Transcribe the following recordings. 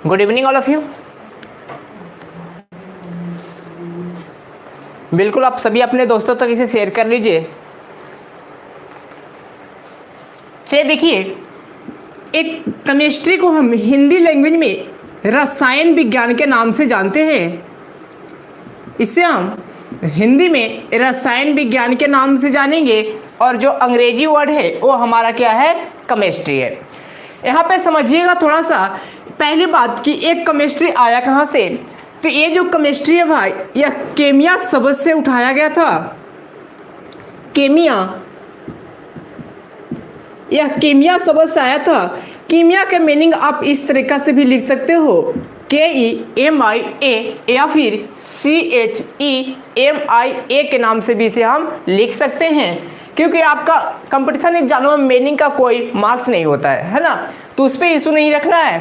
Good evening all of you. बिल्कुल आप सभी अपने दोस्तों तक इसे शेयर कर लीजिए। चलिए देखिए, एक केमिस्ट्री को हम हिंदी लैंग्वेज में रसायन विज्ञान के नाम से जानते हैं। इसे हम हिंदी में रसायन विज्ञान के नाम से जानेंगे और जो अंग्रेजी वर्ड है वो हमारा क्या है, केमिस्ट्री है। यहाँ पे समझिएगा थोड़ा सा, पहली बात कि एक केमिस्ट्री आया कहाँ से, तो ये जो केमिस्ट्री है भाई, यह केमिया शब्द से उठाया गया था। केमिया, यह केमिया शब्द से आया था। कीमिया के मीनिंग आप इस तरीका से भी लिख सकते हो, KEMIA या फिर CHEMIA के नाम से भी इसे हम लिख सकते हैं, क्योंकि आपका कंपटीशन एग्जाम में मीनिंग का कोई मार्क्स नहीं होता है ना, तो उस पर इशू नहीं रखना है।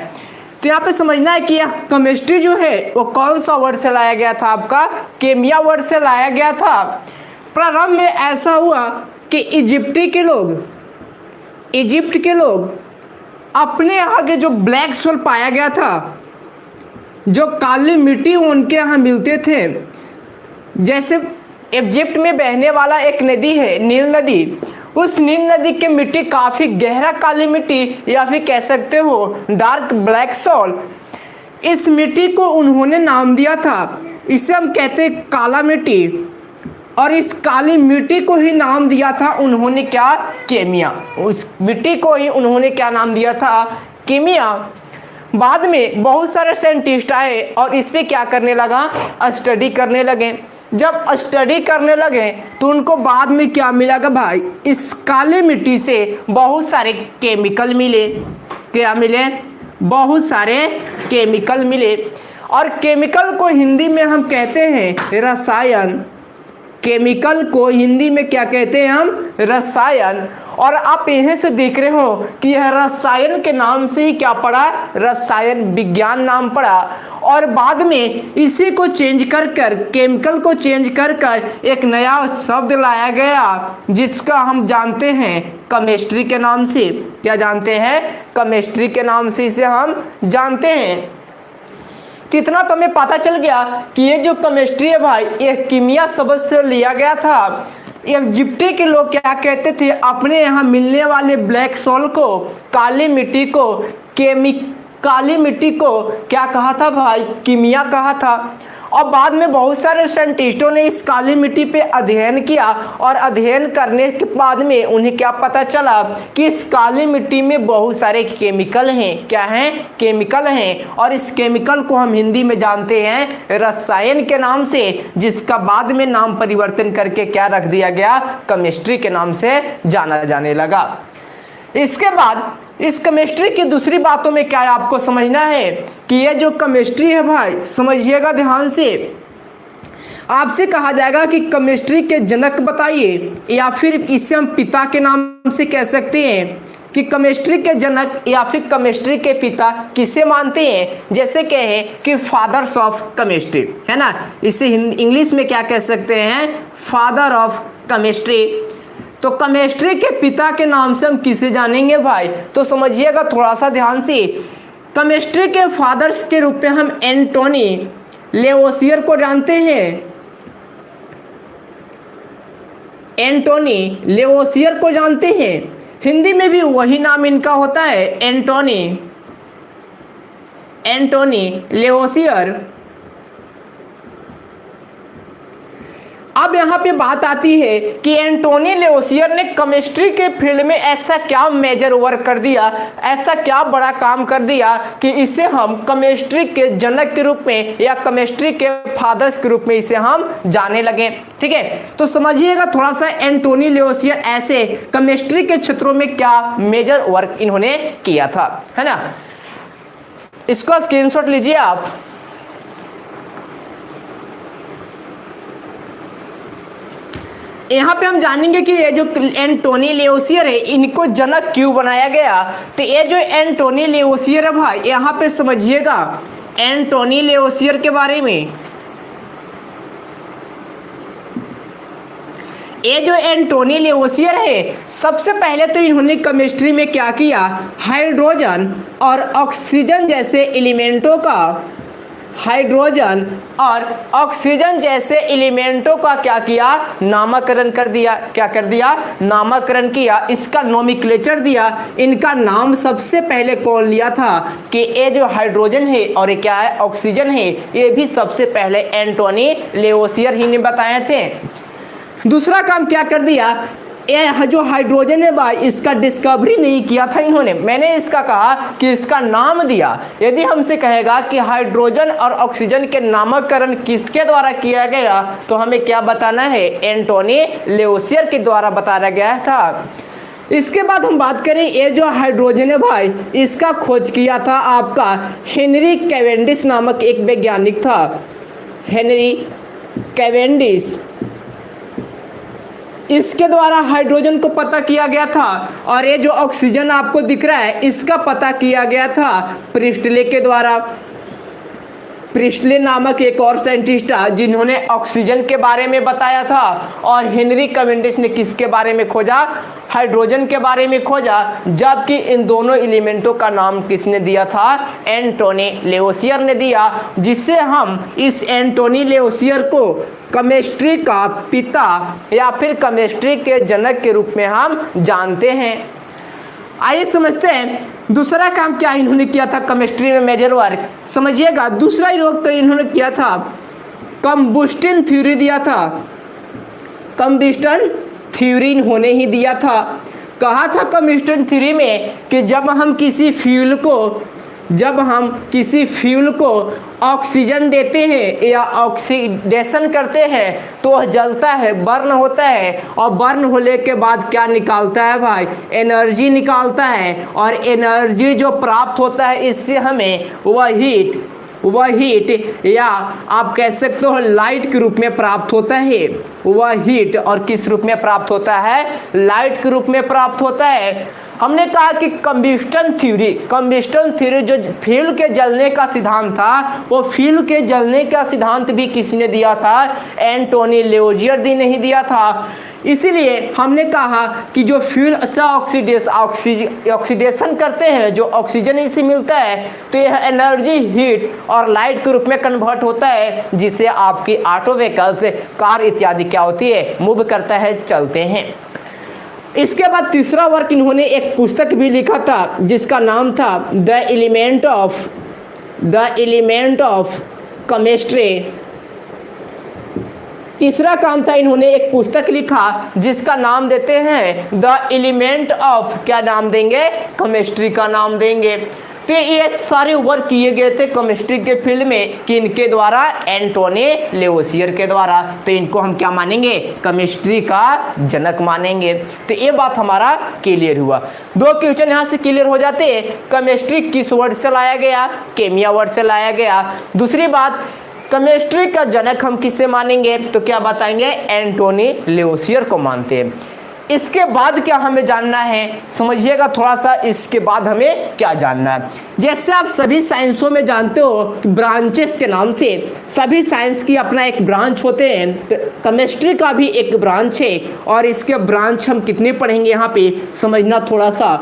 तो यहाँ पे समझना है कि यह केमिस्ट्री जो है वो कौन सा वर्ड से लाया गया था, आपका केमिया वर्ड से लाया गया था। प्रारंभ में ऐसा हुआ कि इजिप्ट के लोग अपने यहाँ के जो ब्लैक सोल पाया गया था, जो काली मिट्टी उनके यहाँ मिलते थे, जैसे इजिप्ट में बहने वाला एक नदी है नील नदी, उस नील नदी की मिट्टी काफ़ी गहरा काली मिट्टी या फिर कह सकते हो डार्क ब्लैक सोल, इस मिट्टी को उन्होंने नाम दिया था, इसे हम कहते हैं काला मिट्टी। और इस काली मिट्टी को ही नाम दिया था उन्होंने क्या, केमिया। उस मिट्टी को ही उन्होंने क्या नाम दिया था, केमिया। बाद में बहुत सारे साइंटिस्ट आए और इस पे क्या करने लगा, स्टडी करने लगे। जब स्टडी करने लगे तो उनको बाद में क्या मिला भाई, इस काली मिट्टी से बहुत सारे केमिकल मिले। क्या मिले, बहुत सारे केमिकल मिले। और केमिकल को हिंदी में हम कहते हैं रसायन। केमिकल को हिंदी में क्या कहते हैं हम, रसायन। और आप यहीं से देख रहे हो कि यह रसायन के नाम से ही क्या पड़ा, रसायन विज्ञान नाम पड़ा। और बाद में इसी को चेंज कर केमिकल को चेंज कर एक नया शब्द लाया गया, जिसका हम जानते हैं केमिस्ट्री के नाम से। क्या जानते हैं, केमिस्ट्री के नाम से इसे हम जानते हैं। कितना तो हमें पता चल गया कि ये जो केमिस्ट्री है भाई, ये कीमिया शब्द से लिया गया था। इजिप्ट के लोग क्या कहते थे, अपने यहाँ मिलने वाले ब्लैक सोल को, काली मिट्टी को, काली मिट्टी को क्या कहा था भाई, कीमिया कहा था। और बाद में बहुत सारे साइंटिस्टों ने इस काली मिट्टी पे अध्ययन किया, और अध्ययन करने के बाद में उन्हें क्या पता चला कि इस काली मिट्टी में बहुत सारे केमिकल हैं। क्या हैं, केमिकल हैं। और इस केमिकल को हम हिंदी में जानते हैं रसायन के नाम से, जिसका बाद में नाम परिवर्तन करके क्या रख दिया गया, केमिस्ट्री के नाम से जाना जाने लगा। इसके बाद इस केमिस्ट्री की दूसरी बातों में क्या आपको समझना है कि ये जो केमिस्ट्री है भाई, समझिएगा ध्यान से, आपसे कहा जाएगा कि केमिस्ट्री के जनक बताइए, या फिर इसे हम पिता के नाम से कह सकते हैं कि केमिस्ट्री के जनक या फिर केमिस्ट्री के पिता किसे मानते हैं। जैसे कहें कि फादर्स ऑफ केमिस्ट्री, है ना, इसे इंग्लिश में क्या कह सकते हैं, फादर ऑफ केमिस्ट्री। तो केमिस्ट्री के पिता के नाम से हम किसे जानेंगे भाई, तो समझिएगा थोड़ा सा ध्यान से। केमिस्ट्री के फादर्स के रूप में हम एंटोनी लेवोसियर को जानते हैं। एंटोनी लेवोसियर को जानते हैं, हिंदी में भी वही नाम इनका होता है, एंटोनी लेवोसियर। अब यहाँ पे बात आती है कि एंटोनी लेवोसियर ने केमिस्ट्री के फील्ड में ऐसा क्या मेजर वर्क कर दिया, ऐसा क्या बड़ा काम कर दिया कि इसे हम केमिस्ट्री के जनक के रूप में या केमिस्ट्री के फादर्स के रूप में इसे हम जाने लगे। ठीक है, तो समझिएगा थोड़ा सा, एंटोनी लेवोसियर ऐसे केमिस्ट्री के क्षेत्रों में क्या मेजर वर्क इन्होंने किया था, है ना। इसको स्क्रीनशॉट लीजिए आप। यहाँ पे हम जानेंगे कि ये जो एंटोनी लेवोसियर है, इनको जनक क्यों बनाया गया। तो ये जो एंटोनी लेवोसियर है भाई, यहाँ पे समझिएगा एंटोनी लेवोसियर के बारे में। ये जो एंटोनी लेवोसियर है, सबसे पहले तो इन्होंने केमिस्ट्री में क्या किया, हाइड्रोजन और ऑक्सीजन जैसे एलिमेंटों का, हाइड्रोजन और ऑक्सीजन जैसे एलिमेंटों का क्या किया, नामकरण कर दिया। क्या कर दिया, नामकरण किया, इसका नोमेनक्लेचर दिया। इनका नाम सबसे पहले कौन लिया था कि ये जो हाइड्रोजन है और ये क्या है, ऑक्सीजन है, ये भी सबसे पहले एंटोनी लेवोसियर ही ने बताए थे। दूसरा काम क्या कर दिया, ये जो हाइड्रोजन है भाई, इसका डिस्कवरी नहीं किया था इन्होंने, मैंने इसका कहा कि इसका नाम दिया। यदि हमसे कहेगा कि हाइड्रोजन और ऑक्सीजन के नामकरण किसके द्वारा किया गया, तो हमें क्या बताना है, एंटोनी लेवोसियर के द्वारा बताया गया था। इसके बाद हम बात करें, ये जो हाइड्रोजन है भाई, इसका खोज किया था आपका हेनरी कैवेंडिश नामक एक वैज्ञानिक था, हेनरी कैवेंडिश। इसके द्वारा हाइड्रोजन को पता किया गया था। और ये जो ऑक्सीजन आपको दिख रहा है, इसका पता किया गया था प्रिस्टले के द्वारा। प्रिस्टले नामक एक और साइंटिस्ट था जिन्होंने ऑक्सीजन के बारे में बताया था। और हेनरी कैवेंडिश ने किसके बारे में खोजा, हाइड्रोजन के बारे में खोजा। जबकि इन दोनों एलिमेंटों का नाम किसने दिया था, एंटोनी लेवोसियर ने दिया, जिससे हम इस एंटोनी लेवोसियर को केमिस्ट्री का पिता या फिर केमिस्ट्री के जनक के रूप में हम जानते हैं। आइए समझते हैं दूसरा काम क्या इन्होंने किया था केमिस्ट्री में, मेजर वर्क समझिएगा। दूसरा योग तो इन्होंने किया था, कंबस्शन थ्योरी दिया था, कंबस्शन थ्योरी इन्होंने ही दिया था। कहा था कंबस्शन थ्योरी में कि जब हम किसी फ्यूल को ऑक्सीजन देते हैं या ऑक्सीडेशन करते हैं तो वह जलता है, बर्न होता है, और बर्न होने के बाद क्या निकालता है भाई, एनर्जी निकालता है। और एनर्जी जो प्राप्त होता है, इससे हमें वह हीट या आप कह सकते हो लाइट के रूप में प्राप्त होता है। वह हीट और किस रूप में प्राप्त होता है, लाइट के रूप में प्राप्त होता है। हमने कहा कि कंबस्शन थ्योरी जो फ्यूल के जलने का सिद्धांत था, वो फ्यूल के जलने का सिद्धांत भी किसने दिया था, एंटोनी लेवोसियर ने ही दिया था। इसीलिए हमने कहा कि जो फ्यूल से ऑक्सीडेशन करते हैं, जो ऑक्सीजन इसे मिलता है, तो यह एनर्जी हीट और लाइट के रूप में कन्वर्ट होता है, जिससे आपकी ऑटो व्हीकल्स, कार इत्यादि क्या होती है, मूव करता है, चलते हैं। इसके बाद तीसरा वर्क इन्होंने एक पुस्तक भी लिखा था जिसका नाम था द एलिमेंट ऑफ केमिस्ट्री। तीसरा काम था, इन्होंने एक पुस्तक लिखा जिसका नाम देते हैं द एलिमेंट ऑफ, क्या नाम देंगे, केमिस्ट्री का नाम देंगे। तो ये सारे वर्क किए गए थे केमिस्ट्री के फील्ड में, कि इनके द्वारा, एंटोनी लेवोसियर के द्वारा। तो इनको हम क्या मानेंगे, केमिस्ट्री का जनक मानेंगे। तो ये बात हमारा क्लियर हुआ। दो क्वेश्चन यहाँ से क्लियर हो जाते हैं। केमिस्ट्री किस वर्ड से लाया गया, केमिया वर्ड से लाया गया। दूसरी बात, केमिस्ट्री का जनक हम किससे मानेंगे, तो क्या बताएंगे, एंटोनी लेवोसियर को मानते हैं। इसके बाद क्या हमें जानना है, समझिएगा थोड़ा सा। इसके बाद हमें क्या जानना है, जैसे आप सभी साइंसों में जानते हो ब्रांचेस के नाम से, सभी साइंस की अपना एक ब्रांच होते हैं, तो केमिस्ट्री का भी एक ब्रांच है। और इसके ब्रांच हम कितने पढ़ेंगे यहाँ पे, समझना थोड़ा सा।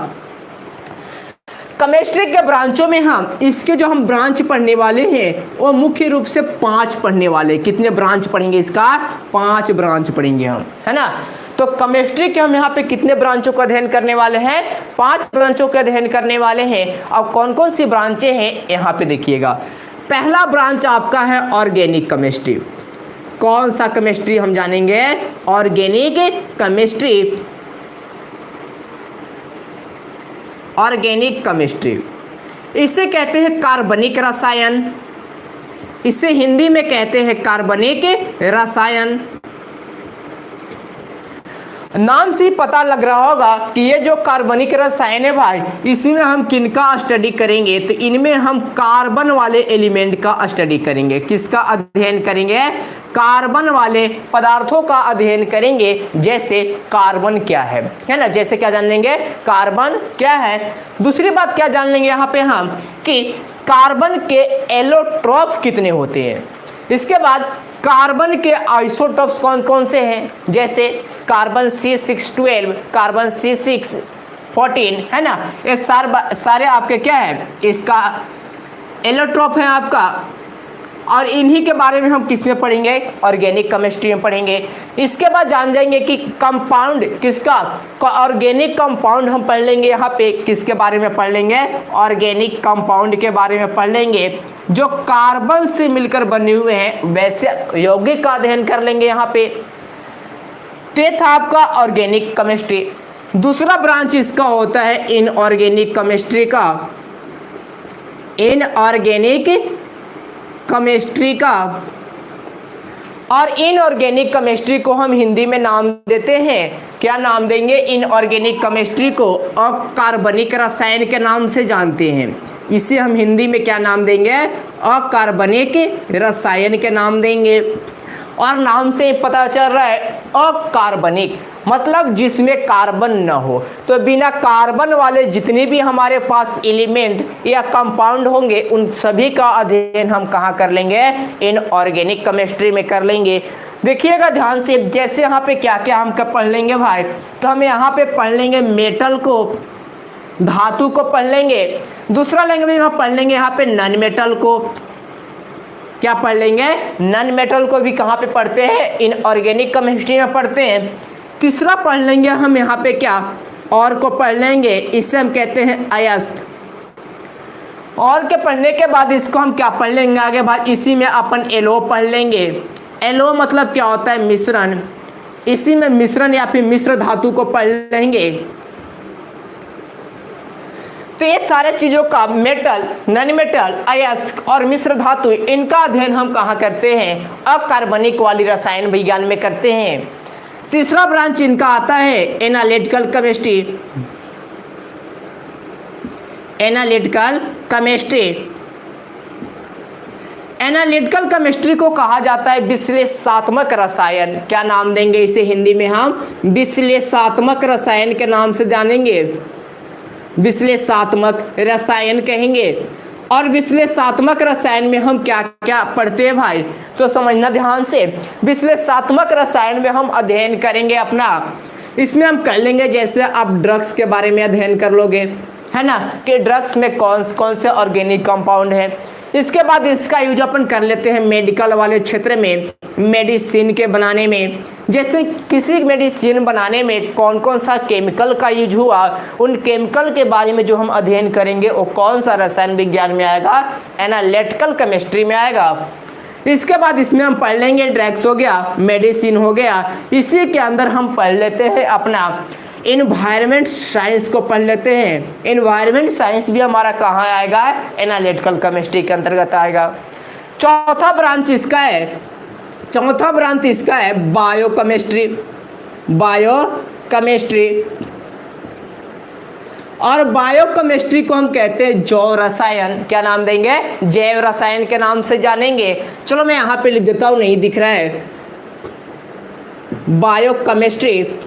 केमिस्ट्री के ब्रांचों में हम इसके जो हम ब्रांच पढ़ने वाले हैं वो मुख्य रूप से 5 पढ़ने वाले। कितने ब्रांच पढ़ेंगे, इसका 5 ब्रांच पढ़ेंगे हम, है ना। तो केमिस्ट्री के हम यहाँ पे कितने ब्रांचों का अध्ययन करने वाले हैं, 5 ब्रांचों का अध्ययन करने वाले हैं। अब कौन कौन सी ब्रांचें हैं यहाँ पे देखिएगा। पहला ब्रांच आपका है ऑर्गेनिक केमिस्ट्री। कौन सा केमिस्ट्री हम जानेंगे, ऑर्गेनिक केमिस्ट्री। ऑर्गेनिक केमिस्ट्री इसे कहते हैं कार्बनिक रसायन, इसे हिंदी में कहते हैं कार्बनिक रसायन। नाम से ही पता लग रहा होगा कि ये जो कार्बनिक रसायन है भाई, इसमें हम किनका स्टडी करेंगे, तो इनमें हम कार्बन वाले एलिमेंट का स्टडी करेंगे। किसका अध्ययन करेंगे, कार्बन वाले पदार्थों का अध्ययन करेंगे। जैसे कार्बन क्या है ना, जैसे क्या जान लेंगे, कार्बन क्या है। दूसरी बात क्या जान लेंगे यहाँ पे हम, कि कार्बन के एलोट्रॉफ कितने होते हैं। इसके बाद कार्बन के आइसोटोप्स कौन कौन से हैं, जैसे कार्बन C612, कार्बन C614, है ना, ये सारे आपके क्या है, इसका एलोट्रोप है आपका। और इन्हीं के बारे में हम किस में पढ़ेंगे, ऑर्गेनिक केमिस्ट्री में पढ़ेंगे। इसके बाद जान जाएंगे कि कंपाउंड किसका, ऑर्गेनिक कंपाउंड हम पढ़ लेंगे। यहाँ पे किसके बारे में पढ़ लेंगे, ऑर्गेनिक कंपाउंड के बारे में पढ़ लेंगे जो कार्बन से मिलकर बने हुए हैं, वैसे यौगिक का अध्ययन कर लेंगे यहाँ पे। तो ये था आपका ऑर्गेनिक केमिस्ट्री। दूसरा ब्रांच इसका होता है इनऑर्गेनिक केमिस्ट्री का, इनऑर्गेनिक केमिस्ट्री का। और इनऑर्गेनिक केमिस्ट्री को हम हिंदी में नाम देते हैं, क्या नाम देंगे, इनऑर्गेनिक केमिस्ट्री को अकार्बनिक रसायन के नाम से जानते हैं। इसे हम हिंदी में क्या नाम देंगे, अकार्बनिक रसायन के नाम देंगे। और नाम से पता चल रहा है अकार्बनिक, मतलब जिसमें कार्बन न हो। तो बिना कार्बन वाले जितने भी हमारे पास एलिमेंट या कंपाउंड होंगे, उन सभी का अध्ययन हम कहाँ कर लेंगे, इनऑर्गेनिक केमिस्ट्री में कर लेंगे। देखिएगा ध्यान से, जैसे यहाँ पे क्या क्या हम पढ़ लेंगे भाई, तो हम यहाँ पे पढ़ लेंगे मेटल को, धातु को पढ़ लेंगे। दूसरा लैंग्वेज में पढ़ लेंगे यहाँ पे नॉन मेटल को, क्या पढ़ लेंगे, नॉन मेटल को भी कहाँ पे पढ़ते हैं, इनऑर्गेनिक केमिस्ट्री में पढ़ते हैं। तीसरा पढ़ लेंगे हम यहाँ पे क्या, और को पढ़ लेंगे, इसे हम कहते हैं अयस्क। और के पढ़ने के बाद इसको हम क्या पढ़ लेंगे आगे भाई, इसी में अपन एलो पढ़ लेंगे। एलो मतलब क्या होता है, मिश्रण। इसी में मिश्रण या फिर मिश्र धातु को पढ़ लेंगे। तो ये सारे चीजों का मेटल, नॉन मेटल, अयस्क और मिश्र धातु, इनका अध्ययन हम कहाँ करते हैं, अकार्बनिक वाली रसायन विज्ञान में करते हैं। तीसरा ब्रांच इनका आता है analytical chemistry, analytical chemistry. Analytical chemistry को कहा जाता है विश्लेषणात्मक रसायन। क्या नाम देंगे इसे हिंदी में, हम विश्लेषणात्मक रसायन के नाम से जानेंगे, विश्लेषणात्मक रसायन कहेंगे। और विश्लेषणात्मक रसायन में हम क्या क्या पढ़ते हैं भाई, तो समझना ध्यान से। विश्लेषणात्मक रसायन में हम अध्ययन करेंगे अपना, इसमें हम कर लेंगे, जैसे आप ड्रग्स के बारे में अध्ययन कर लोगे, है ना, कि ड्रग्स में कौन कौन से ऑर्गेनिक कंपाउंड है। इसके बाद इसका यूज अपन कर लेते हैं मेडिकल वाले क्षेत्र में, मेडिसिन के बनाने में। जैसे किसी मेडिसिन बनाने में कौन कौन सा केमिकल का यूज हुआ, उन केमिकल के बारे में जो हम अध्ययन करेंगे वो कौन सा रसायन विज्ञान में आएगा, एनालिटिकल केमिस्ट्री में आएगा। इसके बाद इसमें हम पढ़ लेंगे ड्रग्स हो गया, मेडिसिन हो गया। इसी के अंदर हम पढ़ लेते हैं अपना इन्वायरमेंट साइंस को पढ़ लेते हैं। इन्वायरमेंट साइंस भी हमारा कहाँ आएगा, एनालिटिकल केमिस्ट्री के अंतर्गत आएगा। चौथा ब्रांच इसका है बायोकेमिस्ट्री, बायोकेमिस्ट्री। और बायोकेमिस्ट्री को हम कहते हैं जैव रसायन। क्या नाम देंगे, जैव रसायन के नाम से जानेंगे। चलो मैं यहाँ पे लिख देता हूँ, नहीं दिख रहा है, बायोकेमिस्ट्री।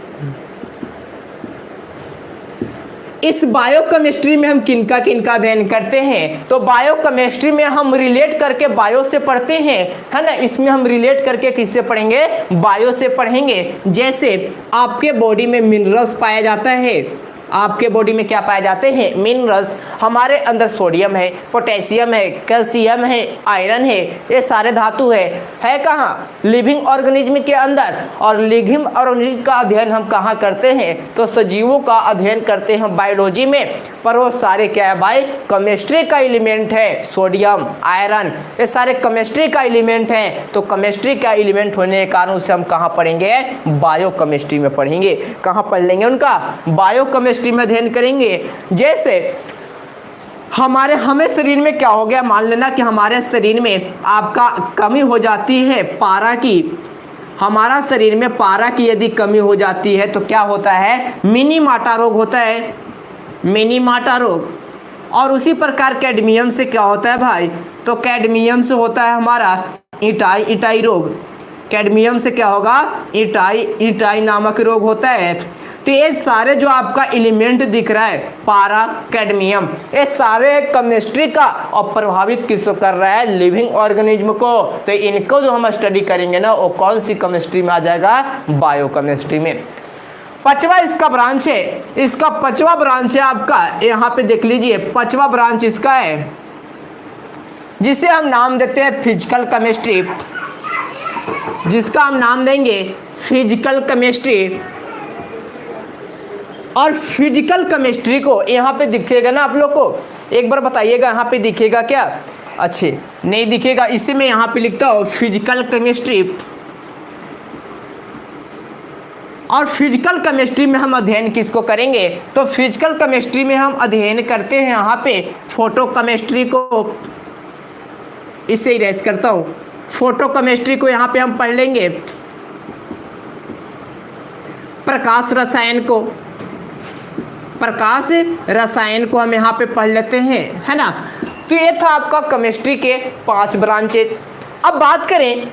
इस बायोकेमिस्ट्री में हम किनका अध्ययन करते हैं, तो बायोकेमिस्ट्री में हम रिलेट करके बायो से पढ़ते हैं, है ना। इसमें हम रिलेट करके किससे पढ़ेंगे, बायो से पढ़ेंगे। जैसे आपके बॉडी में मिनरल्स पाया जाता है, आपके बॉडी में क्या पाए जाते हैं, मिनरल्स। हमारे अंदर सोडियम है, पोटेशियम है, कैल्शियम है, आयरन है, ये सारे धातु है कहाँ, लिविंग ऑर्गेनिज्म के अंदर। और लिविंग ऑर्गेनिज्म का अध्ययन हम कहाँ करते हैं, तो सजीवों का अध्ययन करते हैं बायोलॉजी में। पर वो सारे क्या है भाई, केमिस्ट्री का एलिमेंट है। सोडियम, आयरन, ये सारे केमिस्ट्री का एलिमेंट है। तो केमिस्ट्री का एलिमेंट होने के कारण उसे हम कहाँ पढ़ेंगे, बायोकेमिस्ट्री में पढ़ेंगे। कहाँ पढ़ लेंगे उनका, बायोकेमिस्ट्री में अध्ययन करेंगे। जैसे हमें शरीर में क्या हो गया, मान लेना कि हमारे शरीर में आपका कमी हो जाती है पारा की, हमारा शरीर में पारा की यदि कमी हो जाती है तो क्या होता है, मिनीमाटा रोग होता है, मिनीमाटा रोग। और उसी प्रकार कैडमियम से क्या होता है भाई, तो कैडमियम से होता है हमारा इटाई रोग। कैडमियम से क्या होगा, इटाई नामक रोग होता है। तो तो ये सारे जो आपका एलिमेंट दिख रहा है पारा कैडमियम, ये सारे केमिस्ट्री का और प्रभावित किसको कर रहा है, लिविंग ऑर्गेनिज्म को। तो इनको जो हम स्टडी करेंगे ना वो कौन सी केमिस्ट्री में आ जाएगा, बायोकेमिस्ट्री में। पांचवा इसका ब्रांच है, इसका पांचवा ब्रांच है आपका, यहाँ पे देख लीजिए पांचवा ब्रांच इसका है जिसे हम नाम देते हैं फिजिकल केमिस्ट्री, जिसका हम नाम देंगे फिजिकल केमिस्ट्री। और फिजिकल केमिस्ट्री को यहाँ पे दिखेगा ना आप लोग को, एक बार बताइएगा यहाँ पे दिखेगा क्या, अच्छे नहीं दिखेगा, इसे मैं यहाँ पे लिखता हूँ फिजिकल केमिस्ट्री। और फिजिकल केमिस्ट्री में हम अध्ययन किसको करेंगे, तो फिजिकल केमिस्ट्री में हम अध्ययन करते हैं यहाँ पे फोटो केमिस्ट्री को, इसे इरेज करता हूँ, फोटो केमिस्ट्री को यहाँ पे हम पढ़ लेंगे, प्रकाश रसायन को, प्रकाश रसायन को हम यहाँ पे पढ़ लेते हैं, है ना। तो ये था आपका केमिस्ट्री के 5 ब्रांचेज। अब बात करें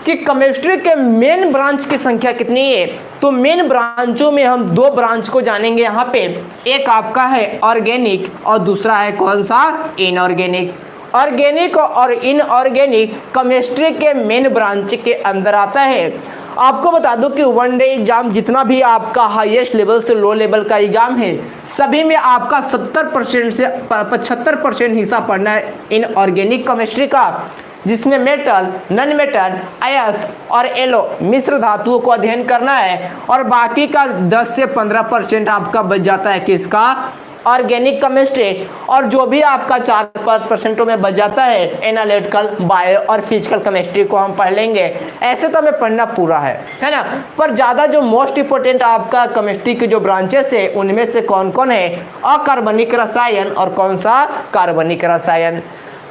कि केमिस्ट्री के मेन ब्रांच की संख्या कितनी है, तो मेन ब्रांचों में हम 2 ब्रांच को जानेंगे यहाँ पे, एक आपका है ऑर्गेनिक और दूसरा है कौन सा, इनऑर्गेनिक। ऑर्गेनिक और इनऑर्गेनिक केमिस्ट्री के मेन ब्रांच के अंदर आता है। आपको बता दूं कि वन डे एग्जाम जितना भी आपका हाईएस्ट लेवल से लो लेवल का एग्जाम है, सभी में आपका 70% से 75% हिस्सा पढ़ना है इनऑर्गेनिक केमिस्ट्री का, जिसमें मेटल, नॉन मेटल, अयस्क और एलो मिश्र धातुओं को अध्ययन करना है, और बाकी का 10 से 15% आपका बच जाता है किसका, ऑर्गेनिक केमिस्ट्री। और जो भी आपका 4-5% में बच जाता है एनालिटिकल, बायो और फिजिकल केमिस्ट्री को हम पढ़ लेंगे। ऐसे तो हमें पढ़ना पूरा है ना, पर ज़्यादा जो मोस्ट इंपोर्टेंट आपका केमिस्ट्री के जो ब्रांचेस है उनमें से कौन कौन है, अकार्बनिक रसायन और कौन सा, कार्बनिक रसायन।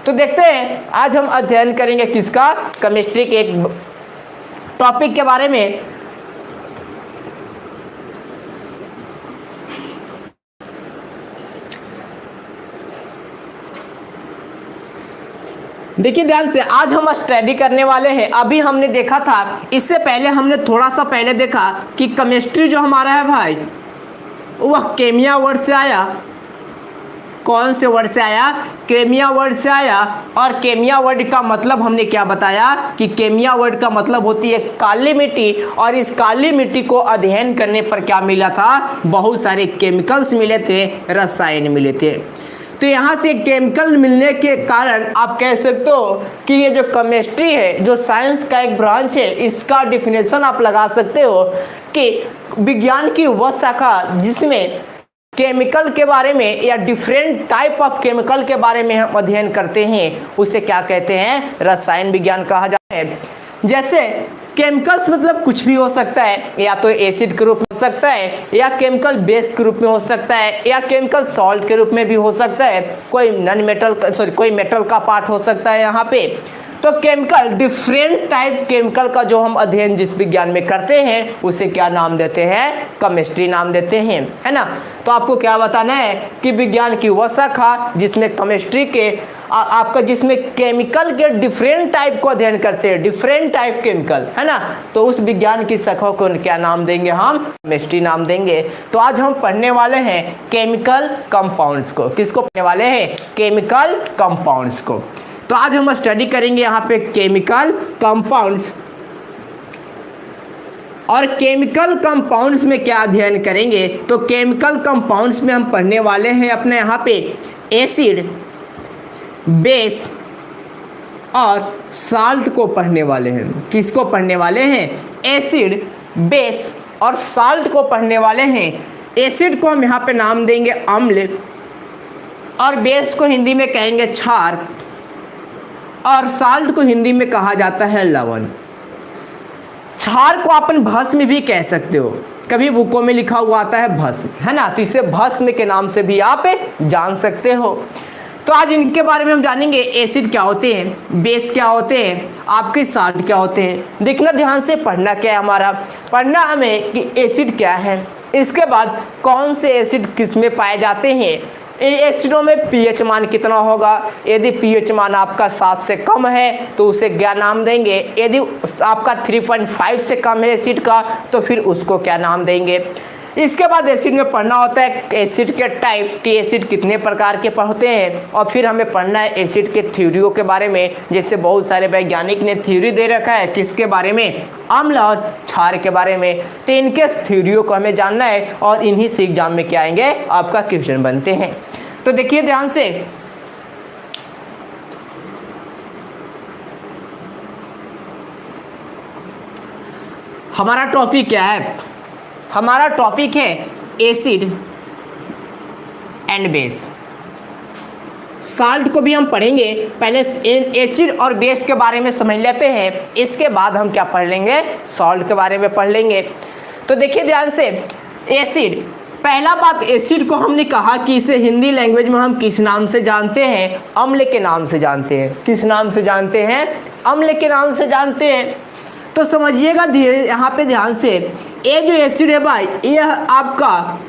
तो देखते हैं आज हम अध्ययन करेंगे किसका, केमिस्ट्री के एक टॉपिक के बारे में। देखिए ध्यान से, आज हम स्टडी करने वाले हैं। अभी हमने देखा था, इससे पहले हमने थोड़ा सा पहले देखा कि केमिस्ट्री जो हमारा है भाई वह केमिया वर्ड से आया। कौन से वर्ड से आया, केमिया वर्ड से आया। और केमिया वर्ड का मतलब हमने क्या बताया कि केमिया वर्ड का मतलब होती है काली मिट्टी, और इस काली मिट्टी को अध्ययन करने पर क्या मिला था, बहुत सारे केमिकल्स मिले थे, रसायन मिले थे। तो यहाँ से केमिकल मिलने के कारण आप कह सकते हो कि ये जो केमिस्ट्री है, जो साइंस का एक ब्रांच है, इसका डिफिनेशन आप लगा सकते हो कि विज्ञान की वह शाखा जिसमें केमिकल के बारे में या डिफरेंट टाइप ऑफ केमिकल के बारे में हम अध्ययन करते हैं, उसे क्या कहते हैं, रसायन विज्ञान कहा जाता है। जैसे केमिकल्स मतलब कुछ भी हो सकता है, या तो एसिड के रूप में हो सकता है, या केमिकल बेस के रूप में हो सकता है, या केमिकल सॉल्ट के रूप में भी हो सकता है, कोई नॉन मेटल कोई मेटल का पार्ट हो सकता है यहाँ पे। तो केमिकल, डिफरेंट टाइप केमिकल का जो हम अध्ययन जिस विज्ञान में करते हैं उसे क्या नाम देते हैं, केमिस्ट्री नाम देते हैं, है ना। तो आपको क्या बताना है कि विज्ञान की वह शाखा जिसमें केमिस्ट्री के आपका जिसमें केमिकल के डिफरेंट टाइप को अध्ययन करते हैं, डिफरेंट टाइप केमिकल, है ना। तो उस विज्ञान की शाखा को क्या नाम देंगे, हम केमिस्ट्री नाम देंगे। तो आज हम पढ़ने वाले हैं केमिकल कंपाउंड्स को। किसको पढ़ने वाले हैं, केमिकल कंपाउंड्स को। तो आज हम स्टडी करेंगे यहाँ पे केमिकल कंपाउंड्स। और केमिकल कंपाउंड्स में क्या अध्ययन करेंगे, तो केमिकल कंपाउंड्स में हम पढ़ने वाले हैं अपने यहाँ पे एसिड, बेस और साल्ट को पढ़ने वाले हैं। किसको पढ़ने वाले हैं, एसिड, बेस और साल्ट को पढ़ने वाले हैं। एसिड को हम यहाँ पे नाम देंगे अम्ल, और बेस को हिंदी में कहेंगे क्षार, और साल्ट को हिंदी में कहा जाता है लवण। क्षार को अपन भस्म भी कह सकते हो, कभी बुकों में लिखा हुआ आता है भस्म, है ना। तो इसे भस्म के नाम से भी आप जान सकते हो। तो आज इनके बारे में हम जानेंगे, एसिड क्या होते हैं, बेस क्या होते हैं, आपके साल्ट क्या होते हैं। देखना ध्यान से, पढ़ना क्या है हमारा, पढ़ना हमें कि एसिड क्या है, इसके बाद कौन से एसिड किस में पाए जाते हैं, एसिडों में पीएच मान कितना होगा, यदि पीएच मान आपका 7 से कम है तो उसे क्या नाम देंगे, यदि आपका 3.5 से कम है एसिड का तो फिर उसको क्या नाम देंगे। इसके बाद एसिड में पढ़ना होता है एसिड के टाइप कि एसिड कितने प्रकार के होते हैं, और फिर हमें पढ़ना है एसिड के थ्योरियों के बारे में, जैसे बहुत सारे वैज्ञानिक ने थ्योरी दे रखा है किसके बारे में, अम्ल और क्षार के बारे में। तो इनके थ्योरियों को हमें जानना है और इन्हीं से एग्जाम में क्या आएंगे आपका क्वेश्चन बनते हैं। तो देखिए ध्यान से, हमारा टॉपिक क्या है, हमारा टॉपिक है एसिड एंड बेस। साल्ट को भी हम पढ़ेंगे, पहले एसिड और बेस के बारे में समझ लेते हैं, इसके बाद हम क्या पढ़ लेंगे, सॉल्ट के बारे में पढ़ लेंगे। तो देखिए ध्यान से, एसिड, पहला बात एसिड को हमने कहा कि इसे हिंदी लैंग्वेज में हम किस नाम से जानते हैं, अम्ल के नाम से जानते हैं। किस नाम से जानते हैं, अम्ल के नाम से जानते हैं। तो समझिएगा यहाँ पे ध्यान से, ये जो एसिड है भाई, ये आपका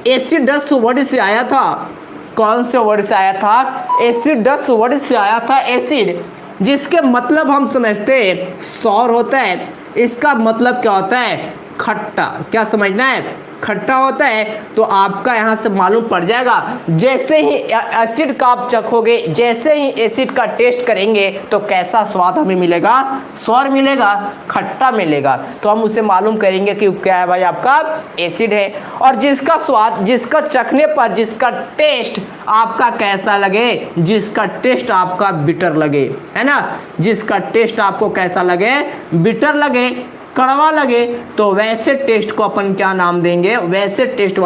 एसिडस वर्ड से आया था। कौन से वर्ड से आया था, एसिडस वर्ड से आया था एसिड, जिसके मतलब हम समझते हैं सौर होता है। इसका मतलब क्या होता है, खट्टा। क्या समझना है, खट्टा होता है। तो आपका यहाँ से मालूम पड़ जाएगा, जैसे ही एसिड का आप चखोगे, जैसे ही एसिड का टेस्ट करेंगे तो कैसा स्वाद हमें मिलेगा, सौर मिलेगा, खट्टा मिलेगा। तो हम उसे मालूम करेंगे कि क्या है भाई, आपका एसिड है। और जिसका स्वाद, जिसका चखने पर जिसका टेस्ट आपका कैसा लगे, जिसका टेस्ट आपका बिटर लगे, है ना, जिसका टेस्ट आपको कैसा लगे, बिटर लगे, कड़वा लगे, तो वैसे टेस्ट को अपन क्या नाम देंगे, वैसे टेस्ट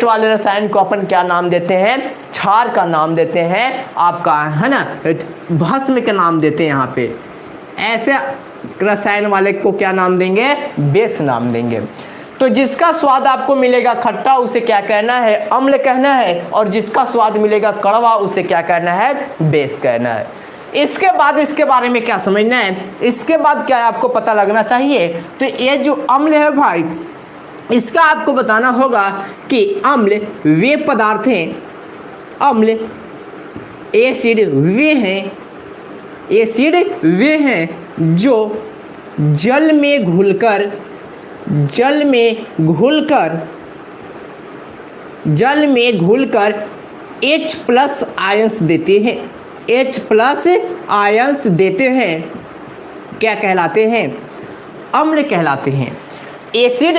वाले रसायन को अपन क्या नाम देते हैं, क्षार का नाम देते हैं आपका, है ना, भस्म का नाम देते हैं यहाँ पे। ऐसे रसायन वाले को क्या नाम देंगे, बेस नाम देंगे। तो जिसका स्वाद आपको मिलेगा खट्टा, उसे क्या कहना है, अम्ल कहना है, और जिसका स्वाद मिलेगा कड़वा, उसे क्या कहना है, बेस कहना है। इसके बाद इसके बारे में क्या समझना है, इसके बाद क्या आपको पता लगना चाहिए। तो ये जो अम्ल है भाई, इसका आपको बताना होगा कि अम्ल वे पदार्थ हैं, अम्ल एसिड वे हैं, एसिड वे हैं जो जल में घुलकर H+ आयंस देते हैं, H+ आयंस देते हैं, क्या कहलाते हैं, अम्ल कहलाते हैं। एसिड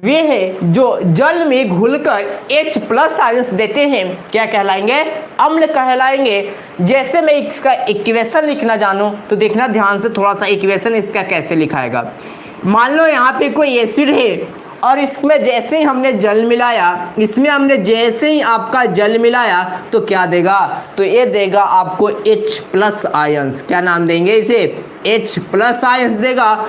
वे हैं जो जल में घुलकर H+ आयंस देते हैं, क्या कहलाएंगे, अम्ल कहलाएंगे। जैसे मैं इसका इक्वेशन लिखना जानूं तो देखना ध्यान से थोड़ा सा, इक्वेशन इसका कैसे लिखाएगा। मान लो यहाँ पे कोई एसिड है और इसमें जैसे ही हमने जल मिलाया, इसमें हमने जैसे ही आपका जल मिलाया तो क्या देगा, तो ये देगा आपको H+ आयंस। क्या नाम देंगे इसे, H+ आयंस देगा।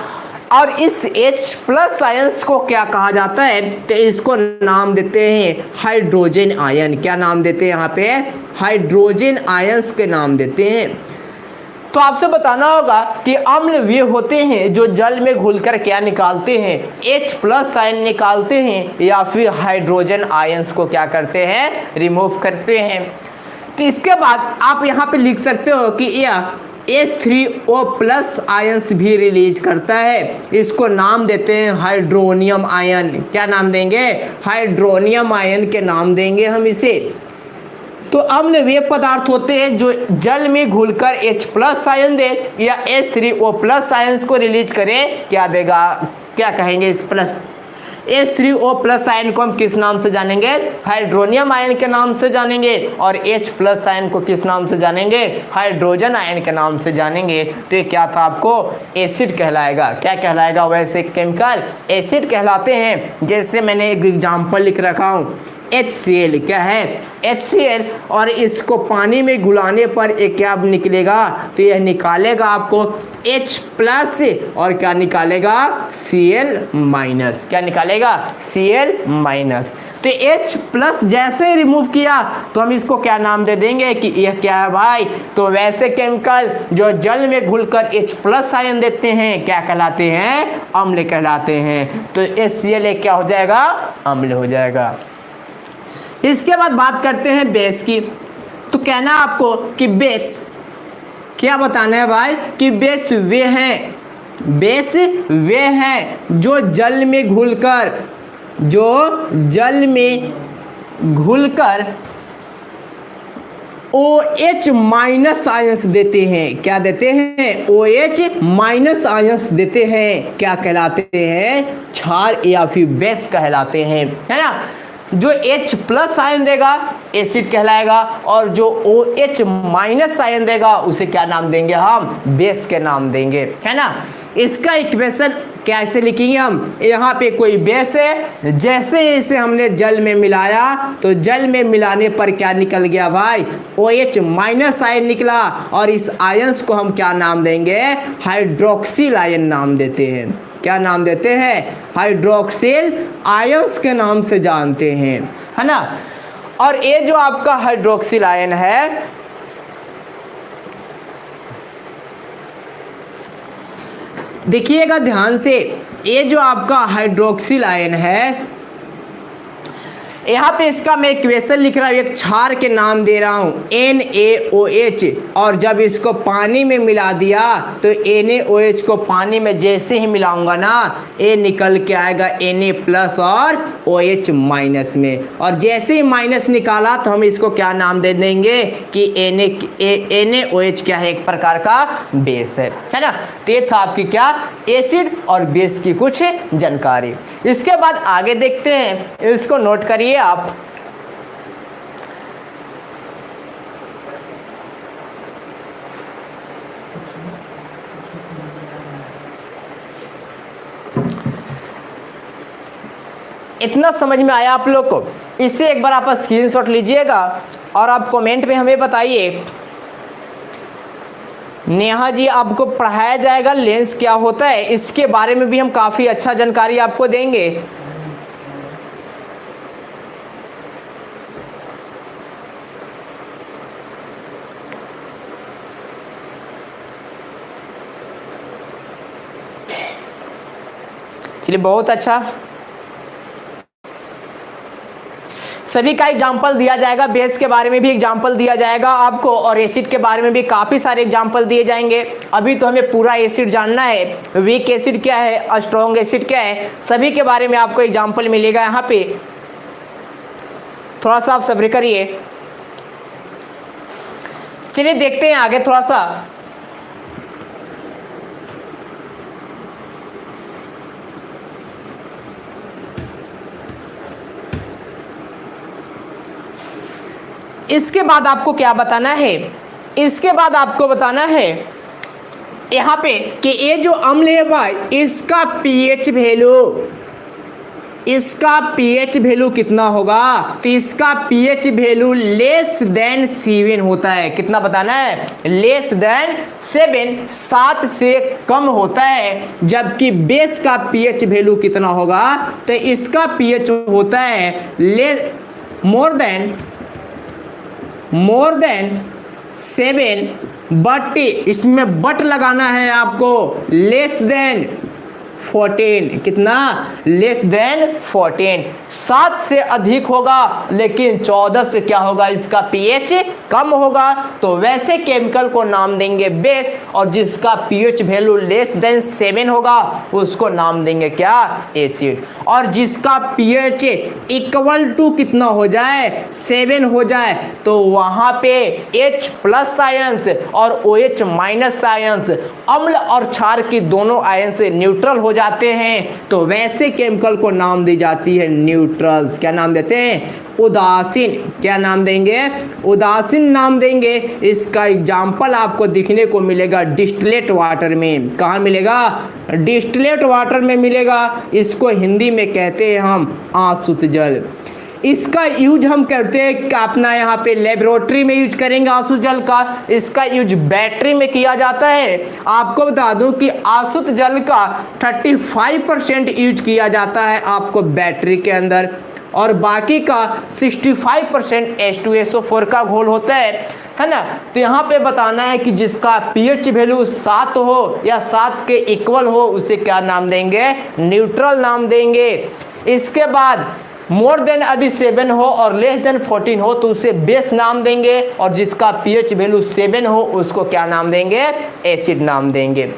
और इस H+ आयंस को क्या कहा जाता है, तो इसको नाम देते हैं हाइड्रोजन आयन। क्या नाम देते हैं यहाँ पे, हाइड्रोजन आयंस के नाम देते हैं। तो आपसे बताना होगा कि अम्ल वे होते हैं जो जल में घुलकर क्या निकालते हैं, H+ आयन निकालते हैं, या फिर हाइड्रोजन आयंस को क्या करते हैं, रिमूव करते हैं। तो इसके बाद आप यहाँ पे लिख सकते हो कि यह H3O+ आयंस भी रिलीज करता है, इसको नाम देते हैं हाइड्रोनियम आयन। क्या नाम देंगे, हाइड्रोनियम आयन के नाम देंगे हम इसे। तो अम्ल वे पदार्थ होते हैं जो जल में घुलकर H+ आयन दे या H3O+ आयंस को रिलीज करें, क्या देगा, क्या कहेंगे इस प्लस, H3O+ आयन को हम किस नाम से जानेंगे, हाइड्रोनियम आयन के नाम से जानेंगे, और H+ आयन को किस नाम से जानेंगे, हाइड्रोजन आयन के नाम से जानेंगे। तो ये क्या था, आपको एसिड कहलाएगा। क्या कहलाएगा, वैसे केमिकल एसिड कहलाते हैं। जैसे मैंने एक एग्जाम्पल लिख रखा हूँ, HCl क्या है, HCl, और इसको पानी में घुलाने पर एक क्या निकलेगा, तो यह निकालेगा आपको H+ और क्या निकालेगा, Cl-। क्या निकालेगा, Cl-। तो H+ जैसे ही रिमूव किया तो हम इसको क्या नाम दे देंगे कि यह क्या है भाई, तो वैसे केमिकल जो जल में घुलकर H+ आयन देते हैं क्या कहलाते हैं, अम्ल कहलाते हैं। तो HCl क्या हो जाएगा, अम्ल हो जाएगा। इसके बाद बात करते हैं बेस की। तो कहना आपको कि बेस, क्या बताना है भाई, कि बेस वे हैं बेस वे हैं जो जल में घुलकर OH माइनस आयंस देते हैं। क्या देते हैं? OH माइनस आयंस देते हैं। क्या कहलाते हैं? क्षार या फिर बेस कहलाते हैं, है ना। जो H प्लस आयन देगा एसिड कहलाएगा, और जो OH माइनस आयन देगा उसे क्या नाम देंगे? हम बेस के नाम देंगे, है ना। इसका इक्वेशन कैसे लिखेंगे हम? यहाँ पे कोई बेस है, जैसे इसे हमने जल में मिलाया तो जल में मिलाने पर क्या निकल गया भाई? OH माइनस आयन निकला, और इस आयंस को हम क्या नाम देंगे? हाइड्रोक्सिल आयन नाम देते हैं। क्या नाम देते हैं? हाइड्रोक्सिल आयंस के नाम से जानते हैं, है ना। और ये जो आपका हाइड्रोक्सिल आयन है, देखिएगा ध्यान से, ये जो आपका हाइड्रोक्सिल आयन है, यहाँ पे इसका मैं इक्वेशन लिख रहा हूँ, एक क्षार के नाम दे रहा हूँ NaOH, और जब इसको पानी में मिला दिया तो NaOH को पानी में जैसे ही मिलाऊंगा ना, A निकल के आएगा Na प्लस और OH माइनस में, और जैसे ही माइनस निकाला तो हम इसको क्या नाम दे देंगे कि NaOH क्या है? एक प्रकार का बेस है ना। तो ये था आपकी क्या? एसिड और बेस की कुछ जानकारी। इसके बाद आगे देखते हैं, इसको नोट करिए आप। इतना समझ में आया आप लोग को? इससे एक बार आप स्क्रीनशॉट लीजिएगा और आप कमेंट में हमें बताइए। नेहा जी, आपको पढ़ाया जाएगा लेंस क्या होता है, इसके बारे में भी हम काफ़ी अच्छा जानकारी आपको देंगे। चलिए, बहुत अच्छा। सभी का एग्जाम्पल दिया जाएगा, बेस के बारे में भी एग्जाम्पल दिया जाएगा आपको, और एसिड के बारे में भी काफ़ी सारे एग्जाम्पल दिए जाएंगे। अभी तो हमें पूरा एसिड जानना है, वीक एसिड क्या है, स्ट्रॉन्ग एसिड क्या है, सभी के बारे में आपको एग्जाम्पल मिलेगा यहाँ पे। थोड़ा सा आप सब्र करिए। चलिए देखते हैं आगे थोड़ा सा। इसके बाद आपको क्या बताना है? इसके बाद आपको बताना है यहाँ पे कि ये जो अम्ल है भाई, इसका pH वैल्यू कितना होगा? तो इसका pH वैल्यू लेस देन 7 होता है। कितना बताना है? लेस देन 7, 7 से कम होता है। जबकि बेस का pH वैल्यू कितना होगा? तो इसका pH होता है मोर देन 7, बट इसमें बट लगाना है आपको, लेस देन 14। कितना? Less than 14। 7 से अधिक होगा, लेकिन 14 से क्या होगा? इसका pH कम होगा। तो वैसे केमिकल को नाम देंगे बेस, और जिसका pH वैल्यू लेस देन 7 होगा उसको नाम देंगे क्या? एसिड। और जिसका pH इक्वल टू कितना हो जाए? 7 हो जाए, तो वहाँ पे H प्लस आयंस और OH माइनस आयंस, अम्ल और क्षार की दोनों आयंस न्यूट्रल हो जाते हैं। तो वैसे केमिकल को नाम दी जाती है न्यूट्रल्स। क्या नाम देते हैं? उदासीन। क्या नाम देंगे? उदासीन नाम देंगे। इसका एग्जाम्पल आपको दिखने को मिलेगा डिस्टिलेट वाटर में। कहाँ मिलेगा? डिस्टिलेट वाटर में मिलेगा। इसको हिंदी में कहते हैं हम आसुत जल। इसका यूज हम करते हैं अपना यहाँ पे लेबोरेटरी में यूज करेंगे आसुत जल का। इसका यूज बैटरी में किया जाता है। आपको बता दूं कि आसुत जल का 35% यूज किया जाता है आपको बैटरी के अंदर, और बाकी का 65% H2SO4 का घोल होता है ना। तो यहाँ पे बताना है कि जिसका pH वैल्यू 7 हो या 7 के इक्वल हो उसे क्या नाम देंगे? न्यूट्रल नाम देंगे। इसके बाद मोर देन यदि 7 हो और लेस देन 14 हो तो उसे बेस नाम देंगे, और जिसका pH वैल्यू 7 हो उसको क्या नाम देंगे? एसिड नाम देंगे।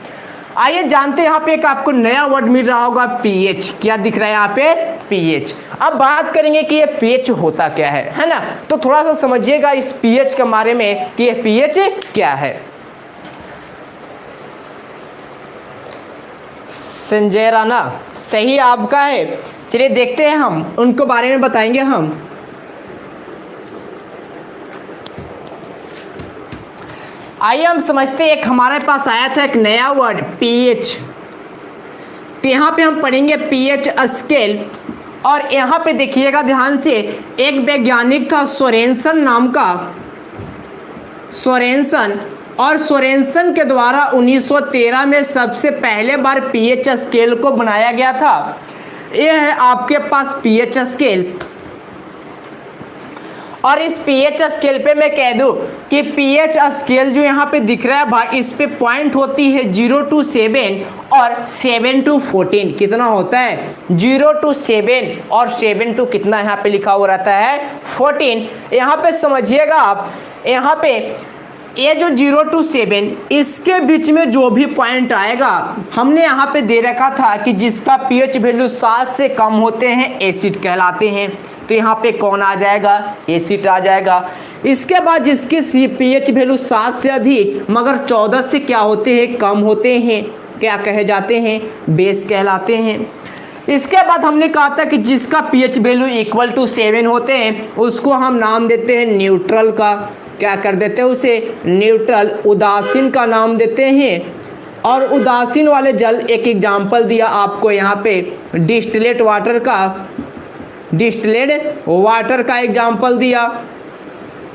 आइए जानते हैं यहाँ पे एक आपको नया वर्ड मिल रहा होगा पीएच। क्या दिख रहा है यहाँ पे? पीएच। अब बात करेंगे कि ये पीएच होता क्या है ना। तो थोड़ा सा समझिएगा इस पीएच के बारे में कि ये पीएच क्या है। संजय राणा सही आपका है। चलिए देखते हैं, हम उनको बारे में बताएंगे हम। आइए हम समझते हैं, एक हमारे पास आया था एक नया वर्ड पीएच। तो यहाँ पे हम पढ़ेंगे पीएच स्केल। और यहाँ पे देखिएगा ध्यान से, एक वैज्ञानिक था सोरेनसन नाम का, सोरेनसन। और सोरेनसन के द्वारा 1913 में सबसे पहले बार पीएच स्केल को बनाया गया था। यह है आपके पास पीएच स्केल। और इस पीएच स्केल पे मैं कह दूं कि पीएच स्केल जो यहाँ पे दिख रहा है भाई, इस पे पॉइंट होती है 0 to 7 और 7 to 14। कितना होता है? 0 to 7 और 7 to कितना यहाँ पे लिखा हुआ रहता है? 14। यहाँ पे समझिएगा आप, यहाँ पे ये जो 0 to 7 इसके बीच में जो भी पॉइंट आएगा, हमने यहाँ पे दे रखा था कि जिसका पीएच वैल्यू 7 से कम होते हैं एसिड कहलाते हैं। तो यहाँ पे कौन आ जाएगा? एसिड आ जाएगा। इसके बाद जिसके पीएच वैल्यू 7 से अधिक मगर 14 से क्या होते हैं? कम होते हैं, क्या कहे जाते हैं? बेस कहलाते हैं। इसके बाद हमने कहा था कि जिसका पीएच वैल्यू इक्वल टू 7 होते हैं उसको हम नाम देते हैं न्यूट्रल का। क्या कर देते हैं उसे? न्यूट्रल। उदासीन का नाम देते हैं। और उदासीन वाले जल, एक एग्जाम्पल दिया आपको यहाँ पे डिस्टिलेट वाटर का, डिस्टिलेट वाटर का एग्जाम्पल दिया।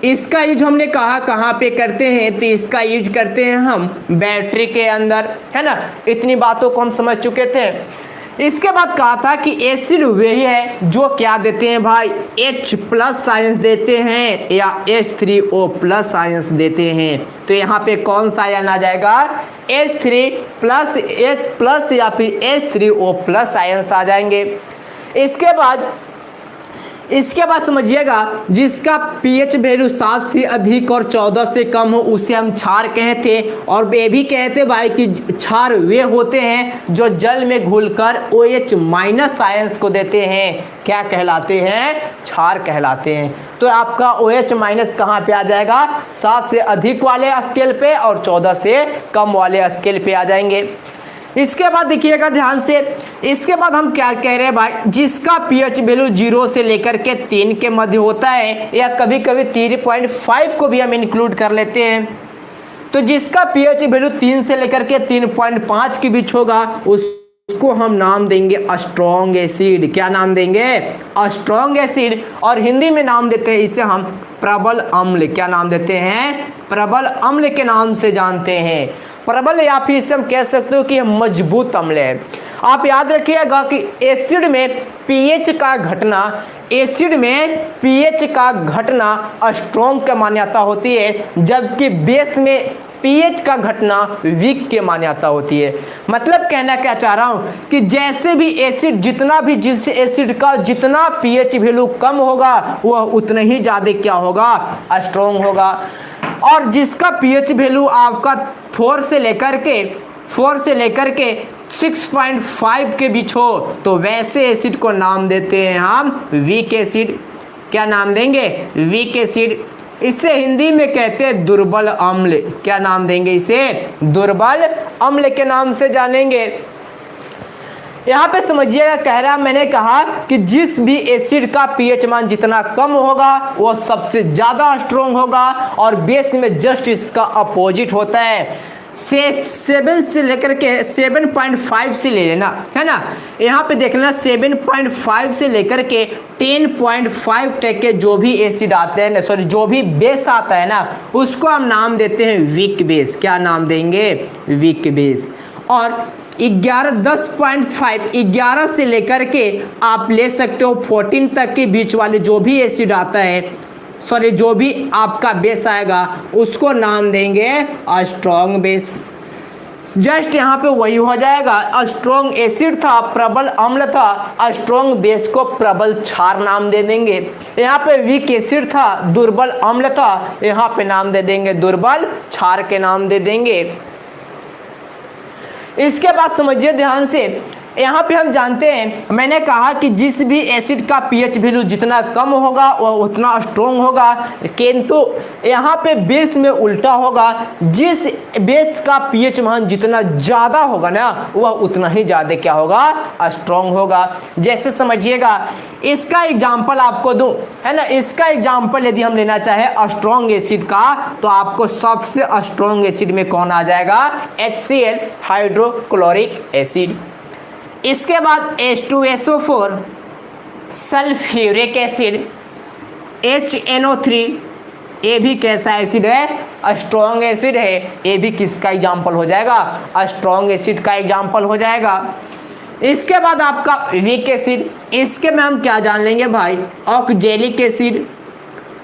इसका यूज हमने कहा कहाँ पे करते हैं? तो इसका यूज करते हैं हम बैटरी के अंदर, है ना। इतनी बातों को हम समझ चुके थे। इसके बाद कहा था कि एसिड वही है जो क्या देते हैं भाई? H+ आयंस देते हैं या H3O+ आयंस देते हैं। तो यहाँ पे कौन सा आयन आ जाएगा? H3+ H+ या फिर H3O+ आयंस आ जाएंगे। इसके बाद समझिएगा, जिसका पीएच वैल्यू 7 से अधिक और 14 से कम हो उसे हम क्षार कहते हैं। और ये भी कहते भाई कि क्षार वे होते हैं जो जल में घुलकर OH- आयंस को देते हैं। क्या कहलाते हैं? क्षार कहलाते हैं। तो आपका OH- कहाँ पे आ जाएगा? 7 से अधिक वाले स्केल पे और 14 से कम वाले स्केल पे आ जाएंगे। इसके बाद देखिएगा ध्यान से, इसके बाद हम क्या कह रहे हैं भाई? जिसका पीएच वैल्यू 0 से लेकर के 3 के मध्य होता है, या कभी कभी 3.5 को भी हम इंक्लूड कर लेते हैं। तो जिसका पीएच वैल्यू 3 से लेकर के 3.5 के बीच होगा उसको हम नाम देंगे स्ट्रॉन्ग एसिड। क्या नाम देंगे? Strong acid. और हिंदी में नाम देते हैं इसे हम प्रबल अम्ल। क्या नाम देते हैं? प्रबल अम्ल के नाम से जानते हैं। प्रबल या फिर इसे हम कह सकते हो कि मजबूत अम्ल है। आप याद रखिएगा कि एसिड में पीएच का घटना, एसिड में पीएच का घटना स्ट्रॉन्ग की मान्यता होती है, जबकि बेस में पीएच का घटना वीक की मान्यता होती है। मतलब कहना क्या चाह रहा हूं कि जैसे भी एसिड, जिस एसिड का जितना पीएच वैल्यू कम होगा वह उतना ही ज्यादा क्या होगा? स्ट्रॉन्ग होगा। और जिसका पीएच वैल्यू आपका 4 से लेकर के 6.5 के बीच हो तो वैसे एसिड को नाम देते हैं हम वीक एसिड। क्या नाम देंगे? Weak acid. इसे हिंदी में कहते हैं दुर्बल अम्ल। क्या नाम देंगे इसे? दुर्बल अम्ल के नाम से जानेंगे। यहाँ पे समझिएगा, कह रहा मैंने कहा कि जिस भी एसिड का पीएच मान जितना कम होगा वो सबसे ज्यादा स्ट्रॉन्ग होगा, और बेस में जस्ट इसका अपोजिट होता है। 7 से लेकर के 7.5 से ले लेना, है ना। यहाँ पे देखना 7.5 से लेकर के 10.5 तक के जो भी एसिड आते हैं, सॉरी जो भी बेस आता है ना, उसको हम नाम देते हैं वीक बेस। क्या नाम देंगे? Weak base. और 11 से लेकर के आप ले सकते हो 14 तक के बीच वाले जो भी एसिड आता है, सॉरी जो भी आपका बेस आएगा उसको नाम देंगे स्ट्रॉन्ग बेस। जस्ट यहाँ पे वही हो जाएगा, स्ट्रॉन्ग एसिड था, प्रबल अम्ल था, स्ट्रॉन्ग बेस को प्रबल क्षार नाम दे देंगे। यहाँ पे वीक एसिड था, दुर्बल अम्ल था, यहाँ पे नाम दे देंगे दुर्बल क्षार के नाम दे देंगे। इसके बाद समझिए ध्यान से, यहाँ पे हम जानते हैं, मैंने कहा कि जिस भी एसिड का पीएच वैल्यू जितना कम होगा वह उतना स्ट्रॉन्ग होगा, किंतु यहाँ पे बेस में उल्टा होगा, जिस बेस का पीएच मान जितना ज़्यादा होगा ना वह उतना ही ज़्यादा क्या होगा, स्ट्रॉन्ग होगा। जैसे समझिएगा, इसका एग्जाम्पल आपको दूं, है ना, इसका एग्जाम्पल यदि हम लेना चाहें स्ट्रॉन्ग एसिड का, तो आपको सबसे स्ट्रॉन्ग एसिड में कौन आ जाएगा, HCl हाइड्रोक्लोरिक एसिड। इसके बाद H2SO4 सल्फ्यूरिक एसिड, HNO3, ये भी कैसा एसिड है, स्ट्रॉन्ग एसिड है, ये भी किसका एग्जाम्पल हो जाएगा, स्ट्रॉन्ग एसिड का एग्जाम्पल हो जाएगा। इसके बाद आपका वीक एसिड, इसके में हम क्या जान लेंगे भाई, ऑक्जेलिक एसिड,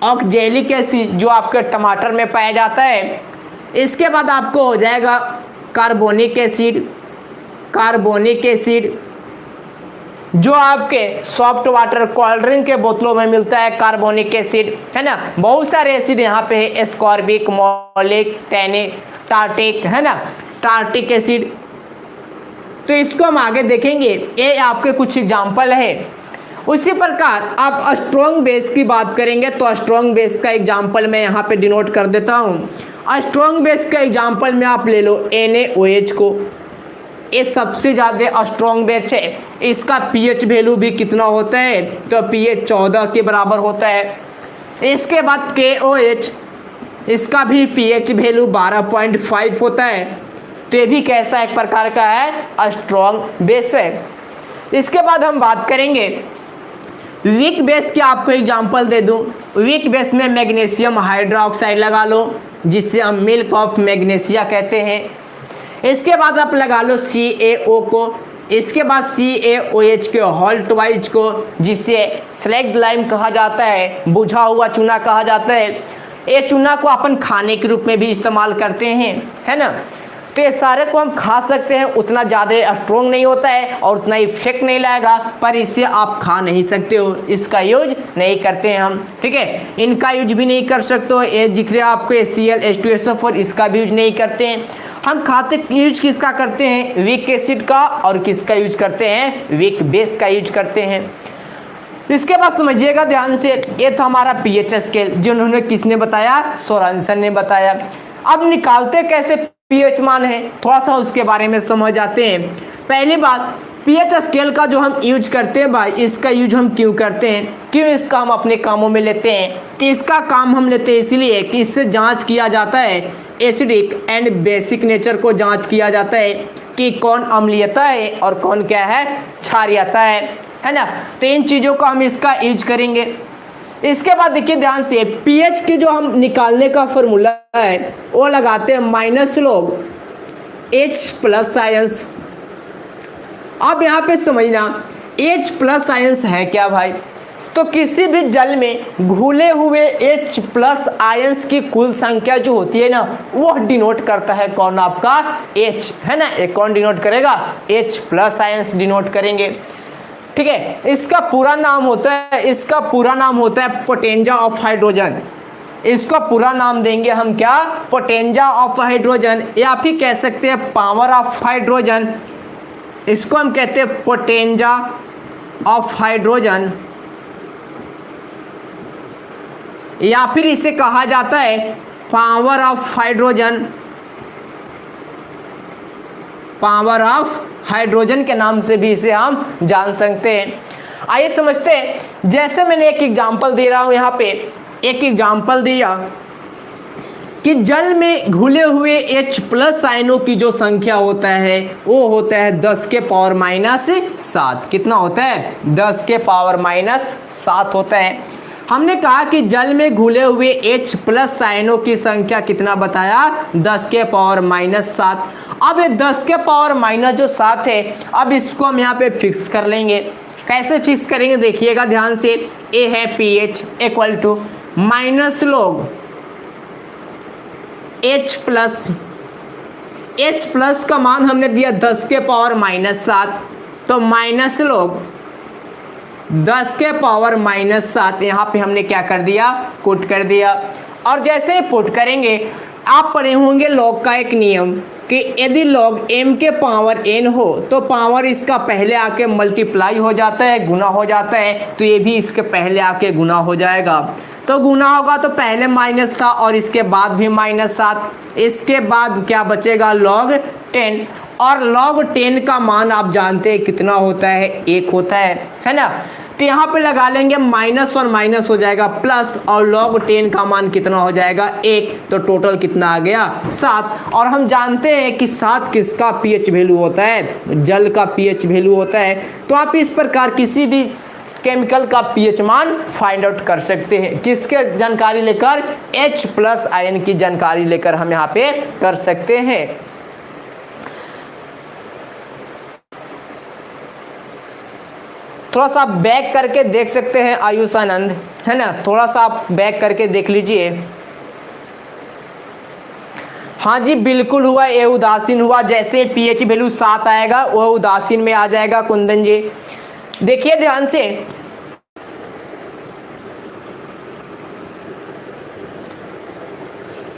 ऑक्जेलिक एसिड जो आपके टमाटर में पाया जाता है। इसके बाद आपको हो जाएगा कार्बोनिक एसिड, कार्बोनिक एसिड जो आपके सॉफ्ट वाटर कोल्ड ड्रिंक के बोतलों में मिलता है, कार्बोनिक एसिड, है ना। बहुत सारे एसिड यहाँ पे है, एस्कॉर्बिक, मॉलिक, टैनिक, टार्टिक, है ना, टार्टिक एसिड। तो इसको हम आगे देखेंगे, ये आपके कुछ एग्जाम्पल है। उसी प्रकार आप स्ट्रॉन्ग बेस की बात करेंगे तो स्ट्रॉन्ग बेस का एग्जाम्पल मैं यहाँ पे डिनोट कर देता हूँ। स्ट्रॉन्ग बेस का एग्जाम्पल में आप ले लो NaOH को, ये सबसे ज़्यादा स्ट्रॉन्ग बेस है। इसका पीएच वैल्यू भी कितना होता है, तो पीएच 14 के बराबर होता है। इसके बाद KOH, इसका भी पीएच वैल्यू 12.5 होता है, तो ये भी कैसा एक प्रकार का है, स्ट्रॉन्ग बेस है। इसके बाद हम बात करेंगे वीक बेस की, आपको एग्जांपल दे दूं। वीक बेस में मैग्नीशियम हाइड्रोक्साइड लगा लो, जिससे हम मिल्क ऑफ मैग्नीशिया कहते हैं। इसके बाद आप लगा लो CaO को, इसके बाद CaOH के हॉल्ट वाइज को, जिसे स्लैग्ड लाइम कहा जाता है, बुझा हुआ चूना कहा जाता है। ये चूना को अपन खाने के रूप में भी इस्तेमाल करते हैं, है ना। तो ये सारे को हम खा सकते हैं, उतना ज़्यादा स्ट्रॉन्ग नहीं होता है और उतना इफेक्ट नहीं लाएगा, पर इसे आप खा नहीं सकते हो, इसका यूज नहीं करते हैं हम, ठीक है। इनका यूज भी नहीं कर सकते हो, ये दिख रहा है आपको HCl H2SO4, इसका भी यूज नहीं करते हैं हम। खाते यूज किसका करते हैं, वीक एसिड का, और किसका यूज करते हैं, वीक बेस का यूज करते हैं। इसके बाद समझिएगा ध्यान से, ये था हमारा पीएच स्केल, जिन्होंने किसने बताया, सोरेनसन ने बताया। अब निकालते कैसे पीएच मान है, थोड़ा सा उसके बारे में समझ आते हैं। पहली बात, पीएच स्केल का जो हम यूज करते हैं भाई, इसका यूज हम क्यों करते हैं, क्यों इसका हम अपने कामों में लेते हैं। तो इसका काम हम लेते हैं इसलिए कि इससे जांच किया जाता है, एसिडिक एंड बेसिक नेचर को जांच किया जाता है कि कौन अम्लीयता है और कौन क्या है, क्षारीयता है ना। तो इन चीज़ों को हम इसका यूज करेंगे। इसके बाद देखिए ध्यान से, पीएच के जो हम निकालने का फॉर्मूला है वो लगाते हैं -log H+ आयंस। अब यहाँ पे समझना, H+ आयंस है क्या भाई, तो किसी भी जल में घुले हुए H+ आयंस की कुल संख्या जो होती है ना, वो डिनोट करता है कौन, आपका H, है ना। एक कौन डिनोट करेगा, H+ आयंस डिनोट करेंगे, ठीक है। इसका पूरा नाम होता है, इसका पूरा नाम होता है पोटेंजा ऑफ हाइड्रोजन। इसका पूरा नाम देंगे हम क्या, पोटेंजा ऑफ हाइड्रोजन, या फिर कह सकते हैं पावर ऑफ हाइड्रोजन। इसको हम कहते हैं पोटेंजा ऑफ हाइड्रोजन, या फिर इसे कहा जाता है power of hydrogen, power of hydrogen के नाम से भी इसे हम जान सकते हैं। आइए समझते हैं, जैसे मैंने एक एग्जांपल दे रहा हूं, यहाँ पे एक एग्जांपल दिया कि जल में घुले हुए H+ आयनों की जो संख्या होता है वो होता है 10 के पावर -7। कितना होता है, 10 के पावर -7 होता है। हमने कहा कि जल में घुले हुए H+ आयनों की संख्या कितना बताया, 10 के पावर -7। अब ये 10 के पावर -7 है, अब इसको हम यहाँ पे फिक्स कर लेंगे। कैसे फिक्स करेंगे देखिएगा ध्यान से, ए है pH equal to -log H+ का मान हमने दिया 10 के पावर -7, तो -log 10 के पावर -7 यहाँ पे हमने क्या कर दिया, पुट कर दिया। और जैसे ही पुट करेंगे, आप पढ़े होंगे लॉग का एक नियम, कि यदि log m के पावर n हो तो पावर इसका पहले आके मल्टीप्लाई हो जाता है, गुना हो जाता है, तो ये भी इसके पहले आके गुना हो जाएगा। तो गुना होगा तो पहले माइनस था और इसके बाद भी -7, इसके बाद क्या बचेगा log 10, और log 10 का मान आप जानते हैं कितना होता है, 1 होता है ना। तो यहाँ पे लगा लेंगे माइनस और माइनस हो जाएगा प्लस, और log 10 का मान कितना हो जाएगा 1, तो टोटल कितना आ गया 7। और हम जानते हैं कि 7 किसका pH वैल्यू होता है, जल का pH वैल्यू होता है। तो आप इस प्रकार किसी भी केमिकल का pH मान फाइंड आउट कर सकते हैं, किसके जानकारी लेकर, H+ आयन की जानकारी लेकर हम यहाँ पे कर सकते हैं। थोड़ा सा आप बैक करके देख सकते हैं आयुष आनंद, है ना, थोड़ा सा आप बैक करके देख लीजिए। हाँ जी बिल्कुल हुआ, ये उदासीन हुआ, जैसे pH वैल्यू 7 आएगा वो उदासीन में आ जाएगा कुंदन जी। देखिए ध्यान से,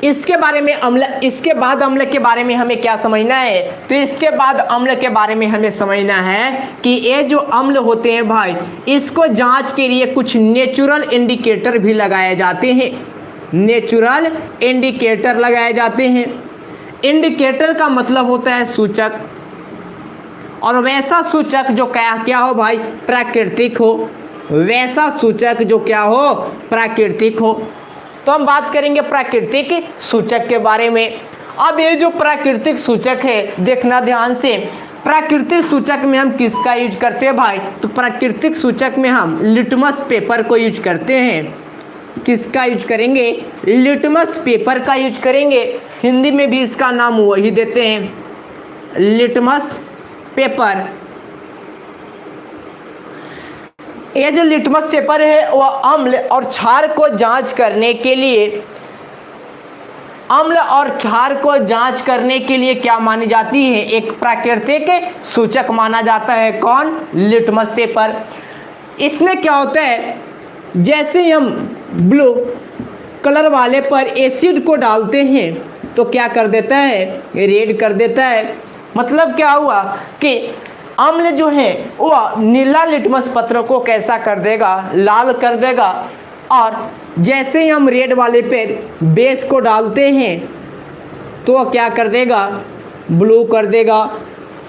इसके बारे में अम्ल, इसके बाद अम्ल के बारे में हमें क्या समझना है, तो इसके बाद अम्ल के बारे में हमें समझना है कि ये जो अम्ल होते हैं भाई, इसको जांच के लिए कुछ नेचुरल इंडिकेटर भी लगाए जाते हैं, नेचुरल इंडिकेटर लगाए जाते हैं। इंडिकेटर का मतलब होता है सूचक, और वैसा सूचक जो क्या हो भाई, प्राकृतिक हो, वैसा सूचक जो क्या हो, प्राकृतिक हो। तो हम बात करेंगे प्राकृतिक सूचक के बारे में। अब ये जो प्राकृतिक सूचक है, देखना ध्यान से, प्राकृतिक सूचक में हम किसका यूज करते हैं भाई, तो प्राकृतिक सूचक में हम लिटमस पेपर को यूज करते हैं। किसका यूज करेंगे, लिटमस पेपर का यूज करेंगे, हिंदी में भी इसका नाम वही देते हैं, लिटमस पेपर। ये जो लिटमस पेपर है वह अम्ल और क्षार को जांच करने के लिए, अम्ल और क्षार को जांच करने के लिए क्या मानी जाती है, एक प्राकृतिक सूचक माना जाता है। कौन, लिटमस पेपर। इसमें क्या होता है, जैसे हम ब्लू कलर वाले पर एसिड को डालते हैं तो क्या कर देता है, रेड कर देता है। मतलब क्या हुआ कि अम्ल जो है वह नीला लिटमस पत्र को कैसा कर देगा, लाल कर देगा, और जैसे ही हम रेड वाले पे बेस को डालते हैं तो वह क्या कर देगा, ब्लू कर देगा,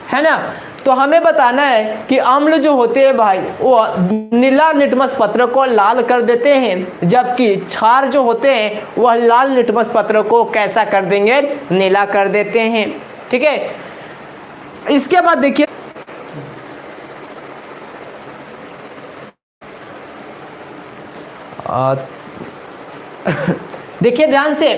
है ना। तो हमें बताना है कि अम्ल जो होते हैं भाई वो नीला लिटमस पत्र को लाल कर देते हैं, जबकि क्षार जो होते हैं वह लाल लिटमस पत्र को कैसा कर देंगे, नीला कर देते हैं। ठीक है, इसके बाद देखिए देखिए ध्यान से,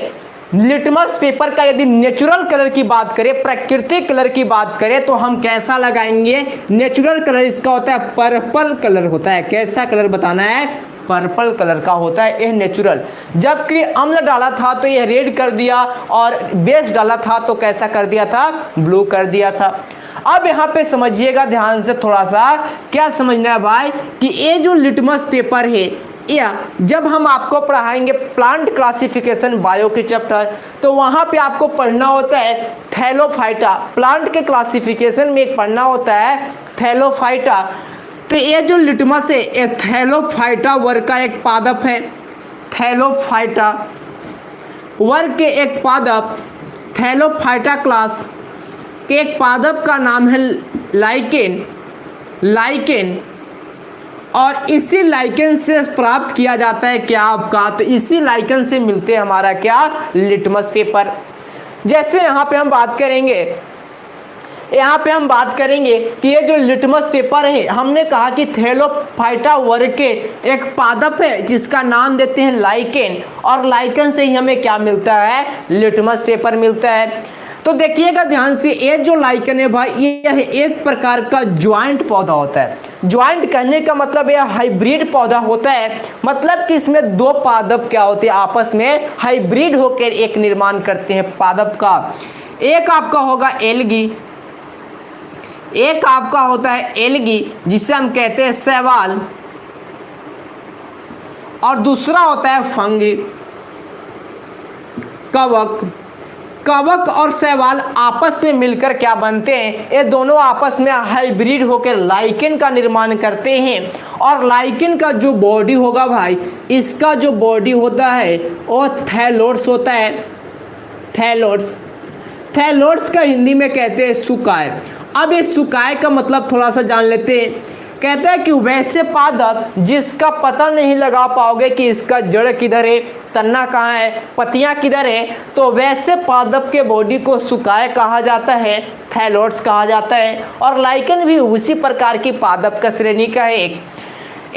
लिटमस पेपर का यदि नेचुरल कलर की बात करें, प्राकृतिक कलर की बात करें, तो हम कैसा लगाएंगे, नेचुरल कलर इसका होता है पर्पल कलर होता है। कैसा कलर बताना है, पर्पल कलर का होता है, यह नेचुरल। जबकि अम्ल डाला था तो यह रेड कर दिया, और बेस डाला था तो कैसा कर दिया था, ब्लू कर दिया था। अब यहाँ पे समझिएगा ध्यान से, थोड़ा सा क्या समझना है भाई, कि ये जो लिटमस पेपर है, या जब हम आपको पढ़ाएंगे प्लांट क्लासिफिकेशन बायो के चैप्टर, तो वहाँ पे आपको पढ़ना होता है थैलोफाइटा। प्लांट के क्लासिफिकेशन में एक पढ़ना होता है थैलोफाइटा। तो ये जो लिटमस है ये थैलोफाइटा वर्ग का एक पादप है। थैलोफाइटा वर्ग के एक पादप, थैलोफाइटा क्लास के एक पादप का नाम है लाइकेन। लाइकेन, और इसी लाइकेन से प्राप्त किया जाता है क्या आपका, तो इसी लाइकेन से मिलते हैं हमारा क्या, लिटमस पेपर। जैसे यहाँ पे हम बात करेंगे, यहाँ पे हम बात करेंगे कि ये जो लिटमस पेपर है, हमने कहा कि थैलोफाइटा वर्ग के एक पादप है जिसका नाम देते हैं लाइकेन, और लाइकेन से ही हमें क्या मिलता है, लिटमस पेपर मिलता है। तो देखिएगा ध्यान से, ये जो लाइकेन है भाई, ये एक प्रकार का ज्वाइंट पौधा होता है। ज्वाइंट कहने का मतलब यह हाइब्रिड पौधा होता है, मतलब कि इसमें दो पादप क्या होते हैं, आपस में हाइब्रिड होकर एक निर्माण करते हैं पादप का। एक आपका होगा एल्गी, एक आपका होता है एल्गी जिसे हम कहते हैं शैवाल, और दूसरा होता है फंगी, कवक। कवक और शैवाल आपस में मिलकर क्या बनते हैं, ये दोनों आपस में हाइब्रिड होकर लाइकेन का निर्माण करते हैं। और लाइकेन का जो बॉडी होगा भाई, इसका जो बॉडी होता है वो थैलोड्स होता है। थैलोड्स, थैलोड्स का हिंदी में कहते हैं सुकाय। अब ये सुकाय का मतलब थोड़ा सा जान लेते हैं। कहता है कि वैसे पादप जिसका पता नहीं लगा पाओगे कि इसका जड़ किधर है, तना कहाँ है, पत्तियाँ किधर है, तो वैसे पादप के बॉडी को सुकाय कहा जाता है, थैलोड्स कहा जाता है। और लाइकेन भी उसी प्रकार की पादप का श्रेणी का है एक।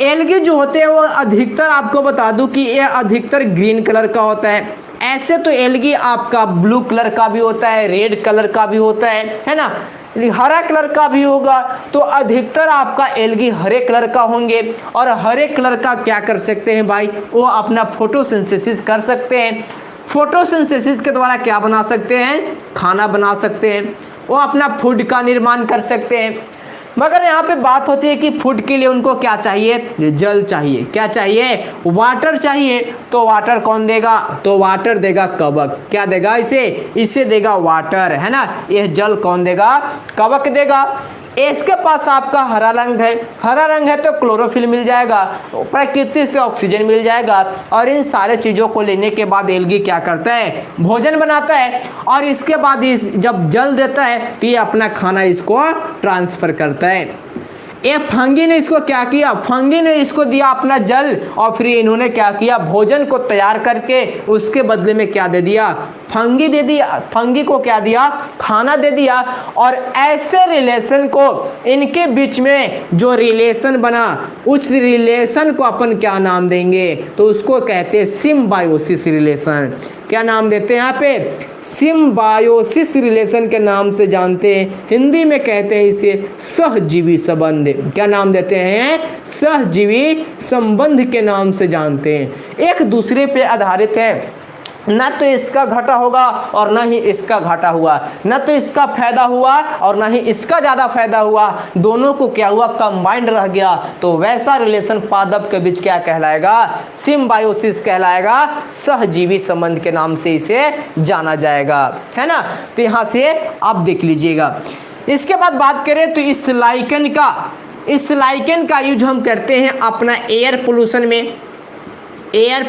एल्गी जो होते हैं वो अधिकतर, आपको बता दूं कि ये अधिकतर ग्रीन कलर का होता है। ऐसे तो एल्गी आपका ब्लू कलर का भी होता है, रेड कलर का भी होता है ना, हरा कलर का भी होगा। तो अधिकतर आपका एल्गी हरे कलर का होंगे। और हरे कलर का क्या कर सकते हैं भाई, वो अपना फोटोसिंथेसिस कर सकते हैं। फोटोसिंथेसिस के द्वारा क्या बना सकते हैं, खाना बना सकते हैं, वो अपना फूड का निर्माण कर सकते हैं। मगर यहाँ पे बात होती है कि फूड के लिए उनको क्या चाहिए, जल चाहिए। क्या चाहिए, वाटर चाहिए। तो वाटर कौन देगा, तो वाटर देगा कवक। क्या देगा इसे देगा वाटर, है ना। यह जल कौन देगा, कवक देगा। इसके पास आपका हरा रंग है, हरा रंग है तो क्लोरोफिल मिल जाएगा, प्रकृति से ऑक्सीजन मिल जाएगा। और इन सारे चीज़ों को लेने के बाद एल्गी क्या करता है, भोजन बनाता है। और इसके बाद जब जल देता है तो ये अपना खाना इसको ट्रांसफर करता है। ये फंगी ने इसको क्या किया, फंगी ने इसको दिया अपना जल, और फिर इन्होंने क्या किया, भोजन को तैयार करके उसके बदले में क्या दे दिया, फंगी दे दिया। फंगी को क्या दिया, खाना दे दिया। और ऐसे रिलेशन को, इनके बीच में जो रिलेशन बना, उस रिलेशन को अपन क्या नाम देंगे, तो उसको कहते हैं सिम्बायोसिस रिलेशन। क्या नाम देते हैं यहाँ पे, सिम्बायोसिस रिलेशन के नाम से जानते हैं। हिंदी में कहते हैं इसे सहजीवी संबंध। क्या नाम देते हैं, सहजीवी संबंध के नाम से जानते हैं। एक दूसरे पे आधारित है, ना तो इसका घाटा होगा और ना ही इसका घाटा हुआ, ना तो इसका फायदा हुआ और ना ही इसका ज़्यादा फायदा हुआ, दोनों को क्या हुआ, कंबाइंड रह गया। तो वैसा रिलेशन पादप के बीच क्या कहलाएगा, सिम्बायोसिस कहलाएगा। सहजीवी संबंध के नाम से इसे जाना जाएगा, है ना। तो यहाँ से आप देख लीजिएगा। इसके बाद बात करें तो इस लाइकेन का यूज हम करते हैं अपना एयर पोल्यूशन में। एयर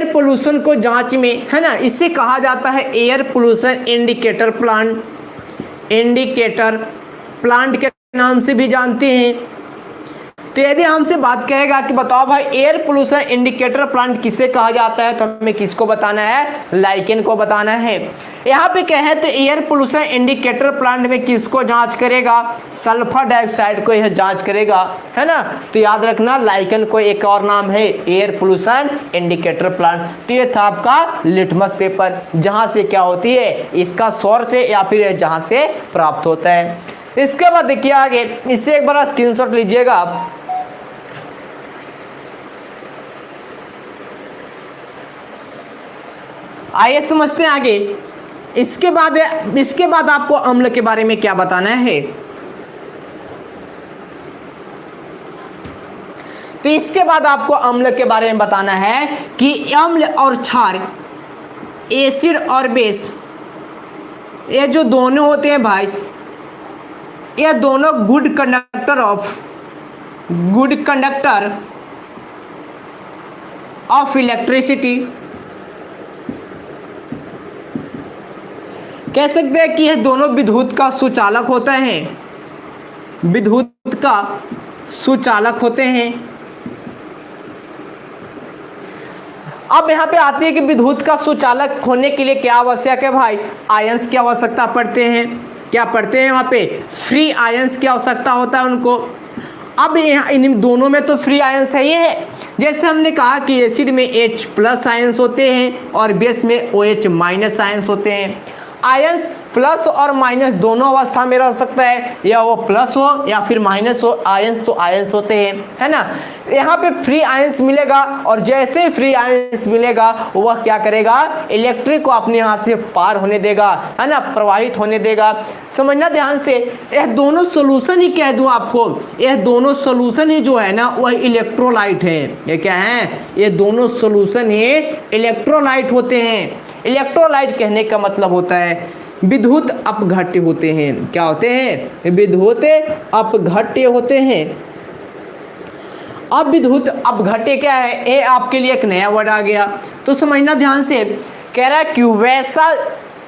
पोल्यूशन को जांच में, है ना, इसे कहा जाता है एयर पोल्यूशन इंडिकेटर प्लांट के नाम से भी जानते हैं। तो यदि हमसे बात कहेगा कि बताओ भाई एयर पोल्यूशन इंडिकेटर प्लांट किसे कहा जाता है, तो हमें किसको बताना है, लाइकेन को बताना है। यहाँ पे क्या है, तो एयर पोल्यूशन इंडिकेटर प्लांट में किसको जांच करेगा, सल्फर डाइऑक्साइड को यह जांच करेगा, है ना। तो याद रखना लाइकेन को एक और नाम है एयर पोल्यूशन इंडिकेटर प्लांट। तो ये था आपका लिटमस पेपर, जहाँ से क्या होती है, इसका सोर्स है या फिर जहाँ से प्राप्त होता है। इसके बाद देखिए आगे, इससे एक बार स्क्रीनशॉट लीजिएगा आप। आइए समझते हैं आगे। इसके बाद आपको अम्ल के बारे में क्या बताना है। तो इसके बाद आपको अम्ल के बारे में बताना है कि अम्ल और क्षार, एसिड और बेस, ये जो दोनों होते हैं भाई, ये दोनों गुड कंडक्टर ऑफ इलेक्ट्रिसिटी। कह सकते हैं कि ये दोनों विद्युत का सुचालक होते हैं, होते हैं। अब यहाँ पे आती है कि विद्युत का सुचालक होने के लिए क्या आवश्यक है भाई, आयंस की आवश्यकता पड़ते हैं। क्या पढ़ते हैं वहाँ पे, फ्री आयंस की आवश्यकता होता है उनको। अब यहाँ इन दोनों में तो फ्री आयंस है ही है। जैसे हमने कहा कि एसिड में H+ आयंस होते हैं और बेस में OH- आयंस होते हैं। आयंस प्लस और माइनस दोनों अवस्था में रह सकता है, या वो प्लस हो या फिर माइनस हो। आयंस तो आयंस होते हैं, है ना। यहाँ पे फ्री आयंस मिलेगा और जैसे फ्री आयंस मिलेगा वह क्या करेगा, इलेक्ट्रिक को अपने यहाँ से पार होने देगा, है ना, प्रवाहित होने देगा। समझना ध्यान से, यह दोनों सोल्यूशन ही कह दूं आपको, यह दोनों सोल्यूशन ही जो है ना वह इलेक्ट्रोलाइट है। ये क्या है, ये दोनों सोल्यूशन ही इलेक्ट्रोलाइट होते हैं। इलेक्ट्रोलाइट कहने का मतलब होता है विद्युत अपघट्य होते हैं। क्या होते हैं, विद्युत अपघट्य होते हैं। अब विद्युत अपघट्य क्या है, ये आपके लिए एक नया वर्ड आ गया, तो समझना ध्यान से। कह रहा है कि वैसा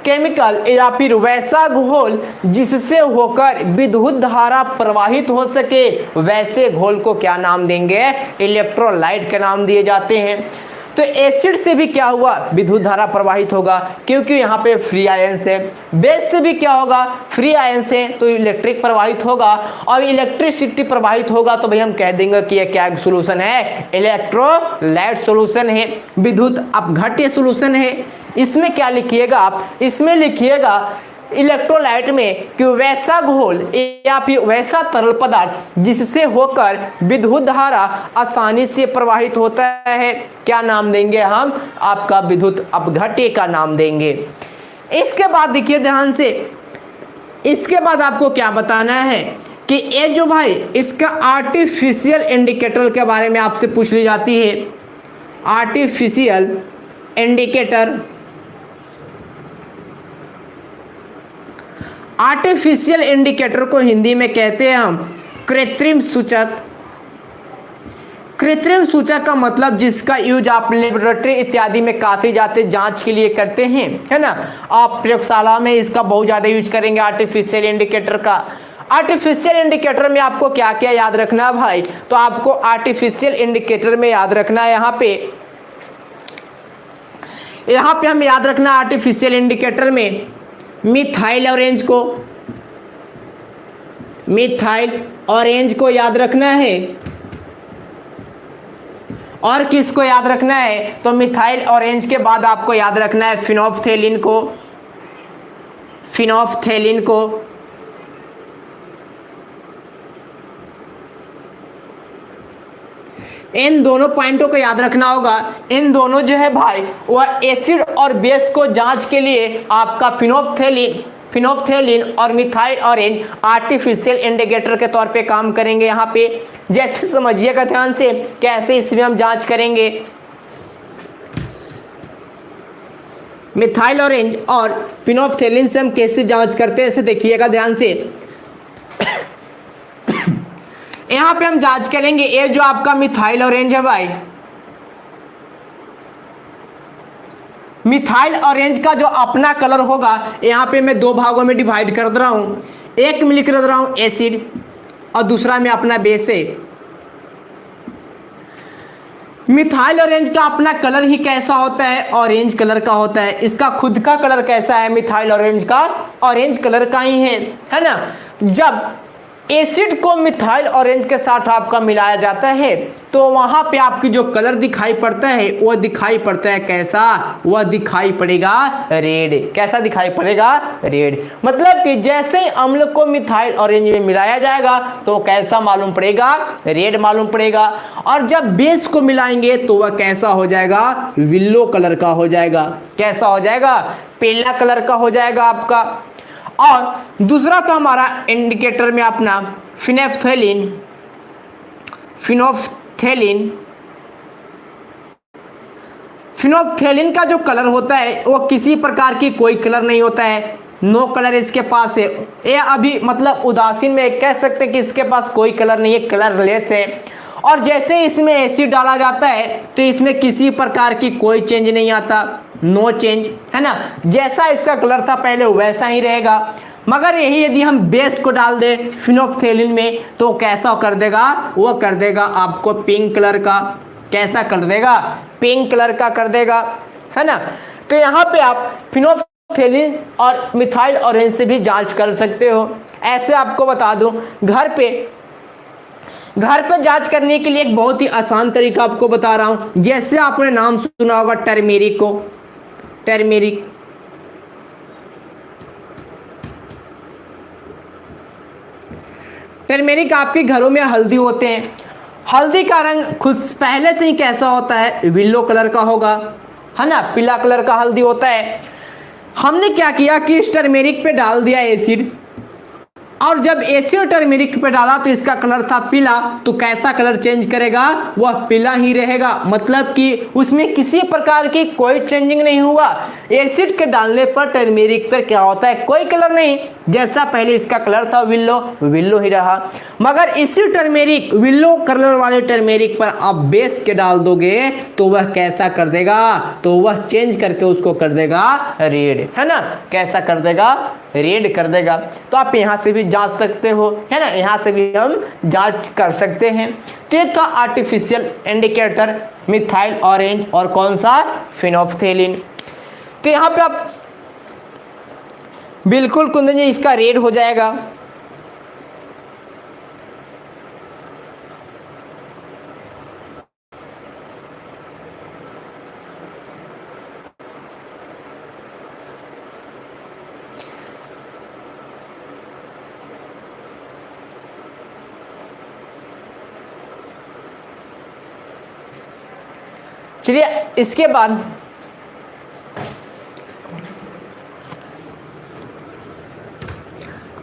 केमिकल या फिर वैसा घोल जिससे होकर विद्युत धारा प्रवाहित हो सके, वैसे घोल को क्या नाम देंगे, इलेक्ट्रोलाइट के नाम दिए जाते हैं। तो एसिड से भी क्या हुआ, विद्युत धारा प्रवाहित होगा क्योंकि यहाँ पे फ्री आयंस है। बेस से भी क्या होगा, फ्री आयंस है तो इलेक्ट्रिक प्रवाहित होगा, और इलेक्ट्रिसिटी प्रवाहित होगा तो भाई हम कह देंगे कि ये क्या सोल्यूशन है, इलेक्ट्रोलाइट सोल्यूशन है, विद्युत अपघट्य सोल्यूशन है। इसमें क्या लिखिएगा आप, इसमें लिखिएगा इलेक्ट्रोलाइट में कि वैसा घोल या फिर वैसा तरल पदार्थ जिससे होकर विद्युत धारा आसानी से प्रवाहित होता है, क्या नाम देंगे हम, आपका विद्युत अपघट्य का नाम देंगे। इसके बाद देखिए ध्यान से, इसके बाद आपको क्या बताना है कि ये जो भाई इसका आर्टिफिशियल इंडिकेटर के बारे में आपसे पूछ ली जाती है। आर्टिफिशियल इंडिकेटर, आर्टिफिशियल इंडिकेटर को हिंदी में कहते हैं हम कृत्रिम सूचक। कृत्रिम सूचक का मतलब जिसका यूज आप लेबोरेटरी इत्यादि में काफ़ी ज़्यादा जांच के लिए करते हैं, है ना। आप प्रयोगशाला में इसका बहुत ज़्यादा यूज करेंगे आर्टिफिशियल इंडिकेटर का। आर्टिफिशियल इंडिकेटर में आपको क्या क्या याद रखना है भाई, तो आपको आर्टिफिशियल इंडिकेटर में याद रखना है यहाँ पे हम याद रखना आर्टिफिशियल इंडिकेटर में मिथाइल ऑरेंज को, मिथाइल ऑरेंज को याद रखना है। और किसको याद रखना है, तो मिथाइल ऑरेंज के बाद आपको याद रखना है फिनोल्फथेलिन को, फिनोल्फथेलिन को। इन दोनों पॉइंटों को याद रखना होगा। इन दोनों जो है भाई वह एसिड और बेस को जांच के लिए आपका फिनोल्फथेलिन और मिथाइल ऑरेंज आर्टिफिशियल इंडिकेटर के तौर पे काम करेंगे। यहाँ पे जैसे समझिएगा ध्यान से कैसे इसमें हम जांच करेंगे। मिथाइल ऑरेंज और फिनोल्फथेलिन से हम कैसे जांच करते हैं, ऐसे देखिएगा ध्यान से। यहाँ पे हम जांच करेंगे, ये जो आपका मिथाइल ऑरेंज है भाई, मिथाइल ऑरेंज का जो अपना कलर होगा, यहाँ पे मैं दो भागों में डिवाइड कर दे रहा हूँ। एक में लिख रहा हूँ एसिड और दूसरा में अपना बेस है। मिथाइल ऑरेंज का अपना कलर ही कैसा होता है, ऑरेंज कलर का होता है। इसका खुद का कलर कैसा है, मिथाइल ऑरेंज का ऑरेंज कलर का ही है ना। जब एसिड को मिथाइल ऑरेंज के साथ आपका मिलाया जाता है तो वहां पे आपकी जो कलर दिखाई पड़ता है वह दिखाई पड़ता है कैसा, वह दिखाई पड़ेगा रेड। कैसा दिखाई पड़ेगा, रेड। मतलब कि जैसे ही अम्ल को मिथाइल ऑरेंज में मिलाया जाएगा तो कैसा मालूम पड़ेगा, रेड मालूम पड़ेगा। और जब बेस को मिलाएंगे तो वह कैसा हो जाएगा, विल्लो कलर का हो जाएगा। कैसा हो जाएगा, पीला कलर का हो जाएगा आपका। और दूसरा तो हमारा इंडिकेटर में अपना फिनोल्फथेलिन, फिनोल्फथेलिन का जो कलर होता है वो किसी प्रकार की कोई कलर नहीं होता है, नो कलर इसके पास है। ये अभी मतलब उदासीन में कह सकते हैं कि इसके पास कोई कलर नहीं है, कलरलेस है। और जैसे इसमें एसिड डाला जाता है तो इसमें किसी प्रकार की कोई चेंज नहीं आता, नो चेंज, है ना। जैसा इसका कलर था पहले वैसा ही रहेगा। मगर यही यदि हम बेस को डाल दें फिनोल्फथेलिन में तो कैसा कर देगा, वो कर देगा आपको पिंक कलर का। कैसा कर देगा, पिंक कलर का कर देगा, है ना। तो यहाँ पे आप फिनोल्फथेलिन और मिथाइल ऑरेंज से भी जांच कर सकते हो। ऐसे आपको बता दूं, घर पे जांच करने के लिए एक बहुत ही आसान तरीका आपको बता रहा हूं। जैसे आपने नाम सुना होगा टर्मेरिक को, टर्मेरिक, टर्मेरिक आपके घरों में हल्दी होते हैं, हल्दी का रंग खुद पहले से ही कैसा होता है, विलो कलर का होगा, है ना, पीला कलर का हल्दी होता है। हमने क्या किया कि इस टर्मेरिक पे डाल दिया एसिड, और जब एसिड टर्मेरिक पे डाला तो इसका कलर था पीला, तो कैसा कलर चेंज करेगा, वह पीला ही रहेगा, मतलब कि उसमें किसी प्रकार की कोई चेंजिंग नहीं हुआ। एसिड के डालने पर टर्मेरिक पर क्या होता है, कोई कलर नहीं, जैसा पहले इसका कलर था विल्लो, विल्लो ही रहा। मगर इसी टर्मेरिक, विल्लो कलर वाले टर्मेरिक पर आप बेस के डाल दोगे तो वह कैसा कर देगा, तो वह चेंज करके उसको कर देगा रेड, है ना, कैसा कर देगा, रेड कर देगा। तो आप यहाँ से भी जांच सकते हो, है ना, यहाँ से भी हम जांच कर सकते हैं। तो ये था आर्टिफिशियल इंडिकेटर मिथाइल ऑरेंज और कौन सा, फिनोल्फथेलिन। तो यहाँ पे आप बिल्कुल कुंदन जी इसका रेड हो जाएगा। चलिए इसके बाद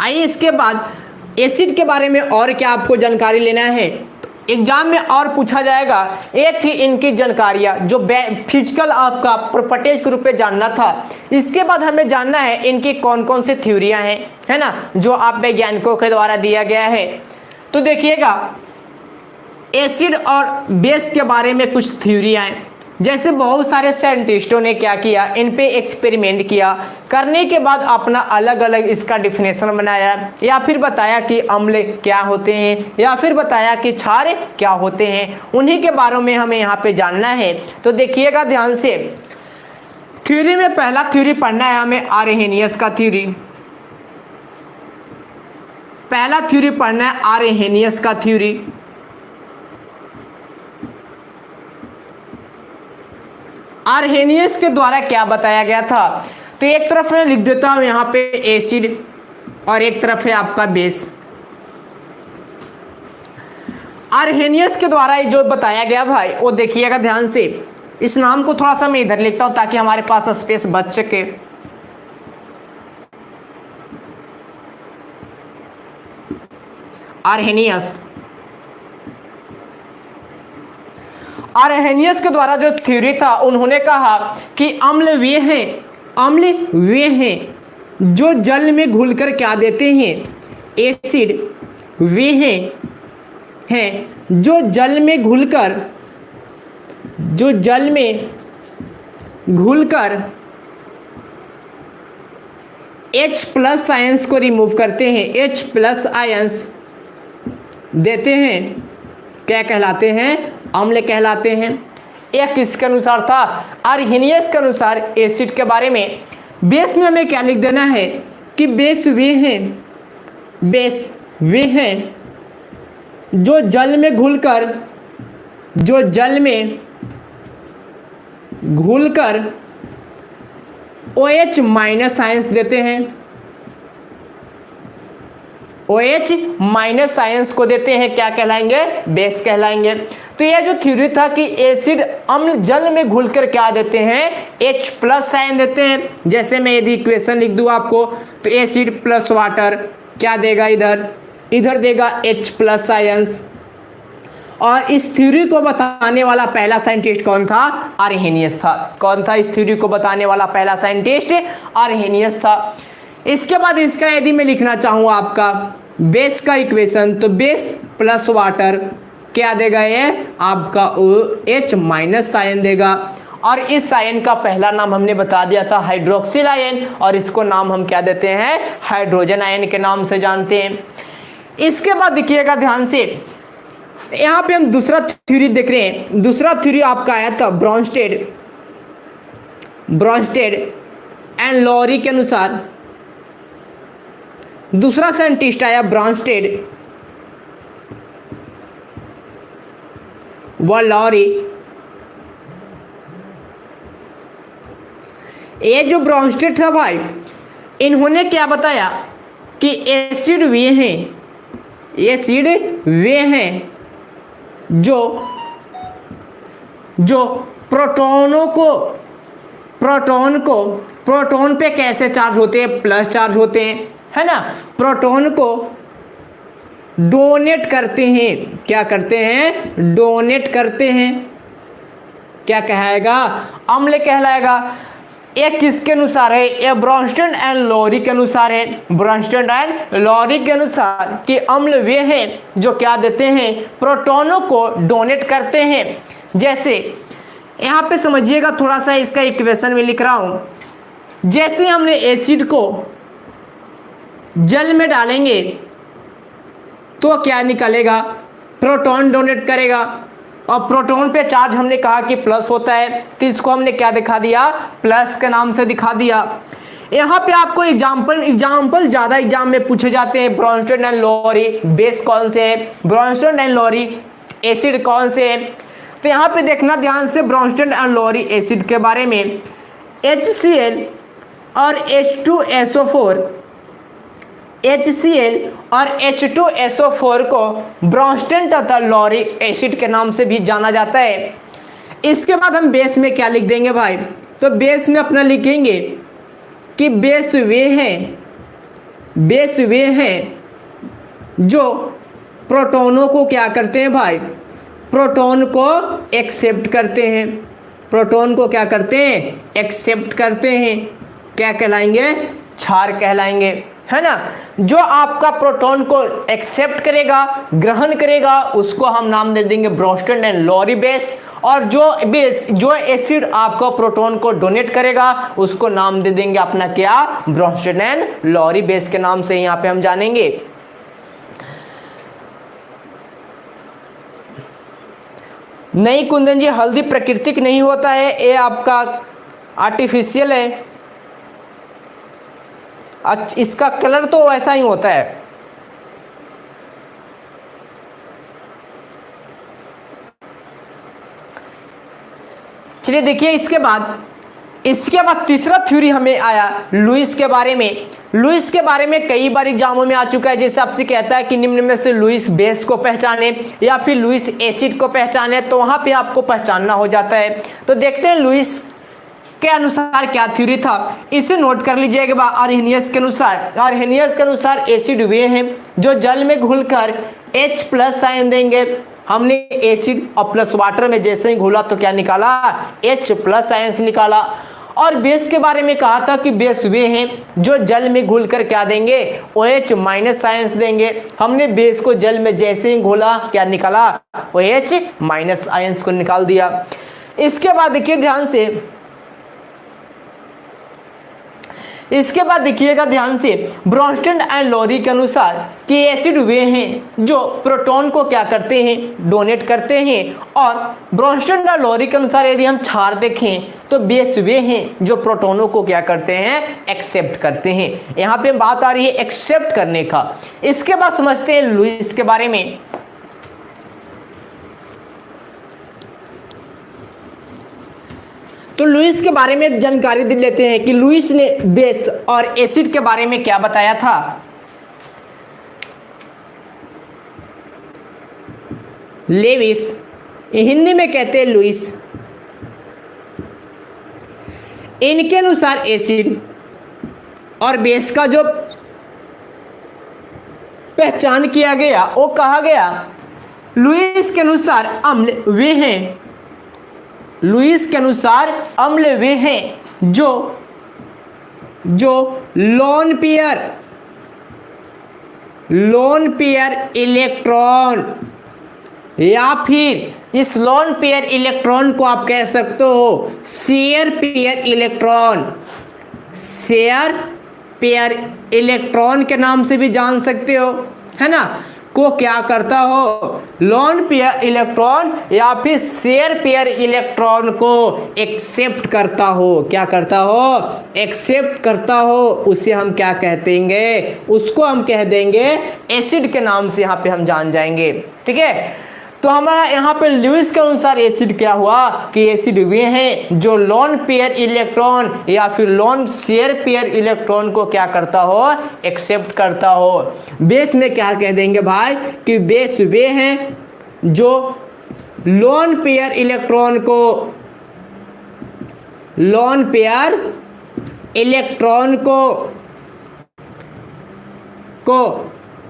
आइए इसके बाद एसिड के बारे में और क्या आपको जानकारी लेना है, एग्जाम में और पूछा जाएगा। ये थी इनकी जानकारियां जो फिजिकल आपका प्रॉपर्टीज के रूप में जानना था। इसके बाद हमें जानना है इनकी कौन कौन सी थ्योरियां हैं, है ना, जो आप वैज्ञानिकों के द्वारा दिया गया है। तो देखिएगा एसिड और बेस के बारे में कुछ थ्योरियां हैं, जैसे बहुत सारे साइंटिस्टों ने क्या किया, इन पे एक्सपेरिमेंट किया, करने के बाद अपना अलग अलग इसका डिफिनेशन बनाया, या फिर बताया कि अम्ल क्या होते हैं, या फिर बताया कि क्षार क्या होते हैं। उन्हीं के बारे में हमें यहाँ पे जानना है। तो देखिएगा ध्यान से, थ्योरी में पहला थ्योरी पढ़ना है हमें आर्हेनियस का थ्योरी। पहला थ्योरी पढ़ना है आर्हेनियस का थ्योरी। आर्हेनियस के द्वारा क्या बताया गया था, तो एक तरफ मैं लिख देता हूं यहां पे एसिड और एक तरफ है आपका बेस। आर्हेनियस के द्वारा जो बताया गया भाई वो देखिएगा ध्यान से, इस नाम को थोड़ा सा मैं इधर लिखता हूं ताकि हमारे पास स्पेस बच सके। आर्हेनियस, आर्हेनियस के द्वारा जो थ्योरी था, उन्होंने कहा कि अम्ल वे हैं जो जल में घुलकर क्या देते हैं, एसिड वे हैं जो जल में घुलकर H+ आयंस को रिमूव करते हैं, H+ आयंस देते हैं, क्या कहलाते हैं, अम्ल कहलाते हैं। एक किसके अनुसार था, आर्हेनियस के अनुसार एसिड के बारे में। बेस में हमें क्या लिख देना है कि बेस वे हैं जो जल में घुलकर OH- आयंस देते हैं, OH- आयंस को देते हैं, क्या कहलाएंगे, बेस कहलाएंगे। तो यह जो थ्योरी था कि एसिड अम्ल जल में घुलकर क्या देते हैं, H+ आयन देते हैं। जैसे मैं यदि इक्वेशन लिख दूं आपको, तो एसिड प्लस वाटर क्या देगा, इधर देगा H+ आयंस। और इस थ्योरी को बताने वाला पहला साइंटिस्ट कौन था, आर्हेनियस था। कौन था इस थ्योरी को बताने वाला पहला साइंटिस्ट, आर्हेनियस था। इसके बाद इसका यदि मैं लिखना चाहूँ आपका बेस का इक्वेशन, तो बेस प्लस वाटर क्या देगा, ये आपका OH- आयन देगा। और इस आयन का पहला नाम हमने बता दिया था हाइड्रोक्सिल आयन, और इसको नाम हम क्या देते हैं, हाइड्रोजन आयन के नाम से जानते हैं। इसके बाद देखिएगा ध्यान से, यहाँ पे हम दूसरा थ्योरी देख रहे हैं। दूसरा थ्योरी आपका आया था ब्रॉन्स्टेड एंड लॉरी के अनुसार। दूसरा साइंटिस्ट आया ब्रॉन्स्टेड व लॉरी। ये जो ब्रॉन्स्टेड था भाई, इन्होंने क्या बताया कि एसिड वे हैं एसिड वे हैं जो प्रोटॉन पे कैसे चार्ज होते हैं, प्लस चार्ज होते हैं, है ना। प्रोटॉन को डोनेट करते हैं, क्या करते हैं, डोनेट करते हैं, क्या कहलाएगा, अम्ल कहलाएगा। ये किसके अनुसार है, ये ब्रॉन्स्टन एंड लॉरी के अनुसार है, ब्रॉन्स्टन एंड लॉरी के अनुसार कि अम्ल वे हैं जो क्या देते हैं, प्रोटॉनों को डोनेट करते हैं। जैसे यहाँ पे समझिएगा थोड़ा सा, इसका इक्वेशन में लिख रहा हूं। जैसे हमने एसिड को जल में डालेंगे तो क्या निकलेगा, प्रोटॉन डोनेट करेगा, और प्रोटॉन पे चार्ज हमने कहा कि प्लस होता है, तो इसको हमने क्या दिखा दिया, प्लस के नाम से दिखा दिया। यहाँ पे आपको एग्जाम्पल ज़्यादा एग्जाम में पूछे जाते हैं। ब्रॉन्स्टन एंड लॉरी बेस कौन से है, ब्रॉन्स्टन एंड लॉरी एसिड कौन से है। तो यहाँ पे देखना ध्यान से, ब्रॉन्स्टन एंड लॉरी एसिड के बारे में, HCl और H2SO4, HCl और H2SO4 को ब्रॉन्स्टन तथा लॉरी एसिड के नाम से भी जाना जाता है। इसके बाद हम बेस में क्या लिख देंगे भाई, तो बेस में अपना लिखेंगे कि बेस वे हैं जो प्रोटॉनों को क्या करते हैं भाई, प्रोटॉन को एक्सेप्ट करते हैं, प्रोटॉन को क्या करते हैं, एक्सेप्ट करते हैं, क्या कहलाएंगे, क्षार कहलाएंगे, है ना। जो आपका प्रोटॉन को एक्सेप्ट करेगा, ग्रहण करेगा, उसको हम नाम दे देंगे ब्रॉन्स्टन एंड लॉरी बेस। और जो एसिड आपको प्रोटॉन को डोनेट करेगा उसको नाम दे देंगे अपना क्या, ब्रॉन्स्टन एंड लॉरी बेस के नाम से यहाँ पे हम जानेंगे। नहीं कुंदन जी, हल्दी प्राकृतिक नहीं होता है, ये आपका आर्टिफिशियल है। अच्छा, इसका कलर तो ऐसा ही होता है। चलिए देखिए, इसके बाद तीसरा थ्योरी हमें आया लुईस के बारे में। लुईस के बारे में कई बार एग्जामों में आ चुका है। जैसे आपसे कहता है कि निम्न में से लुईस बेस को पहचाने या फिर लुईस एसिड को पहचाने, तो वहां पे आपको पहचानना हो जाता है। तो देखते हैं लुईस के अनुसार क्या थ्योरी था, इसे नोट कर लीजिएगा। आर्हेनियस के अनुसार एसिड वे हैं जो जल में घुलकर H+ आयन देंगे। हमने एसिड और प्लस वाटर में जैसे ही घुला तो क्या निकाला, H+ आयन से निकाला। और बेस के बारे में कहा था कि बेस वे हैं जो जल में घुलकर क्या देंगे, OH- आयंस देंगे। हमने बेस को जल में जैसे ही घोला क्या निकाला, OH- आयंस को निकाल दिया। इसके बाद देखिए ध्यान से, इसके बाद देखिएगा ध्यान से, ब्रॉन्स्टन एंड लॉरी के अनुसार कि एसिड वे हैं जो प्रोटॉन को क्या करते हैं, डोनेट करते हैं। और ब्रॉन्स्टन एंड लॉरी के अनुसार यदि हम क्षार देखें तो बेस वे हैं जो प्रोटॉनों को क्या करते हैं, एक्सेप्ट करते हैं। यहाँ पे बात आ रही है एक्सेप्ट करने का। इसके बाद समझते हैं लुईस के बारे में। तो लुईस के बारे में जानकारी दे लेते हैं कि लुईस ने बेस और एसिड के बारे में क्या बताया था। लेविस, हिंदी में कहते हैं लुईस। इनके अनुसार एसिड और बेस का जो पहचान किया गया वो कहा गया, लुईस के अनुसार अम्ल वे हैं, लुईस के अनुसार अम्ल वे हैं जो लोन पेयर इलेक्ट्रॉन, या फिर इस लोन पेयर इलेक्ट्रॉन को आप कह सकते हो शेयर पेयर इलेक्ट्रॉन के नाम से भी जान सकते हो, है ना, को क्या करता हो, लोन पेयर इलेक्ट्रॉन या फिर शेयर पेयर इलेक्ट्रॉन को एक्सेप्ट करता हो। क्या करता हो, एक्सेप्ट करता हो। उसे हम क्या कहते हैं, उसको हम कह देंगे एसिड के नाम से यहाँ पे हम जान जाएंगे। ठीक है, तो हमारा यहाँ पे लुईस के अनुसार एसिड क्या हुआ कि एसिड वे हैं जो लोन पेयर इलेक्ट्रॉन या फिर लोन शेयर पेयर इलेक्ट्रॉन को क्या करता हो, एक्सेप्ट करता हो। बेस में क्या कह देंगे भाई कि बेस वे हैं जो लोन पेयर इलेक्ट्रॉन को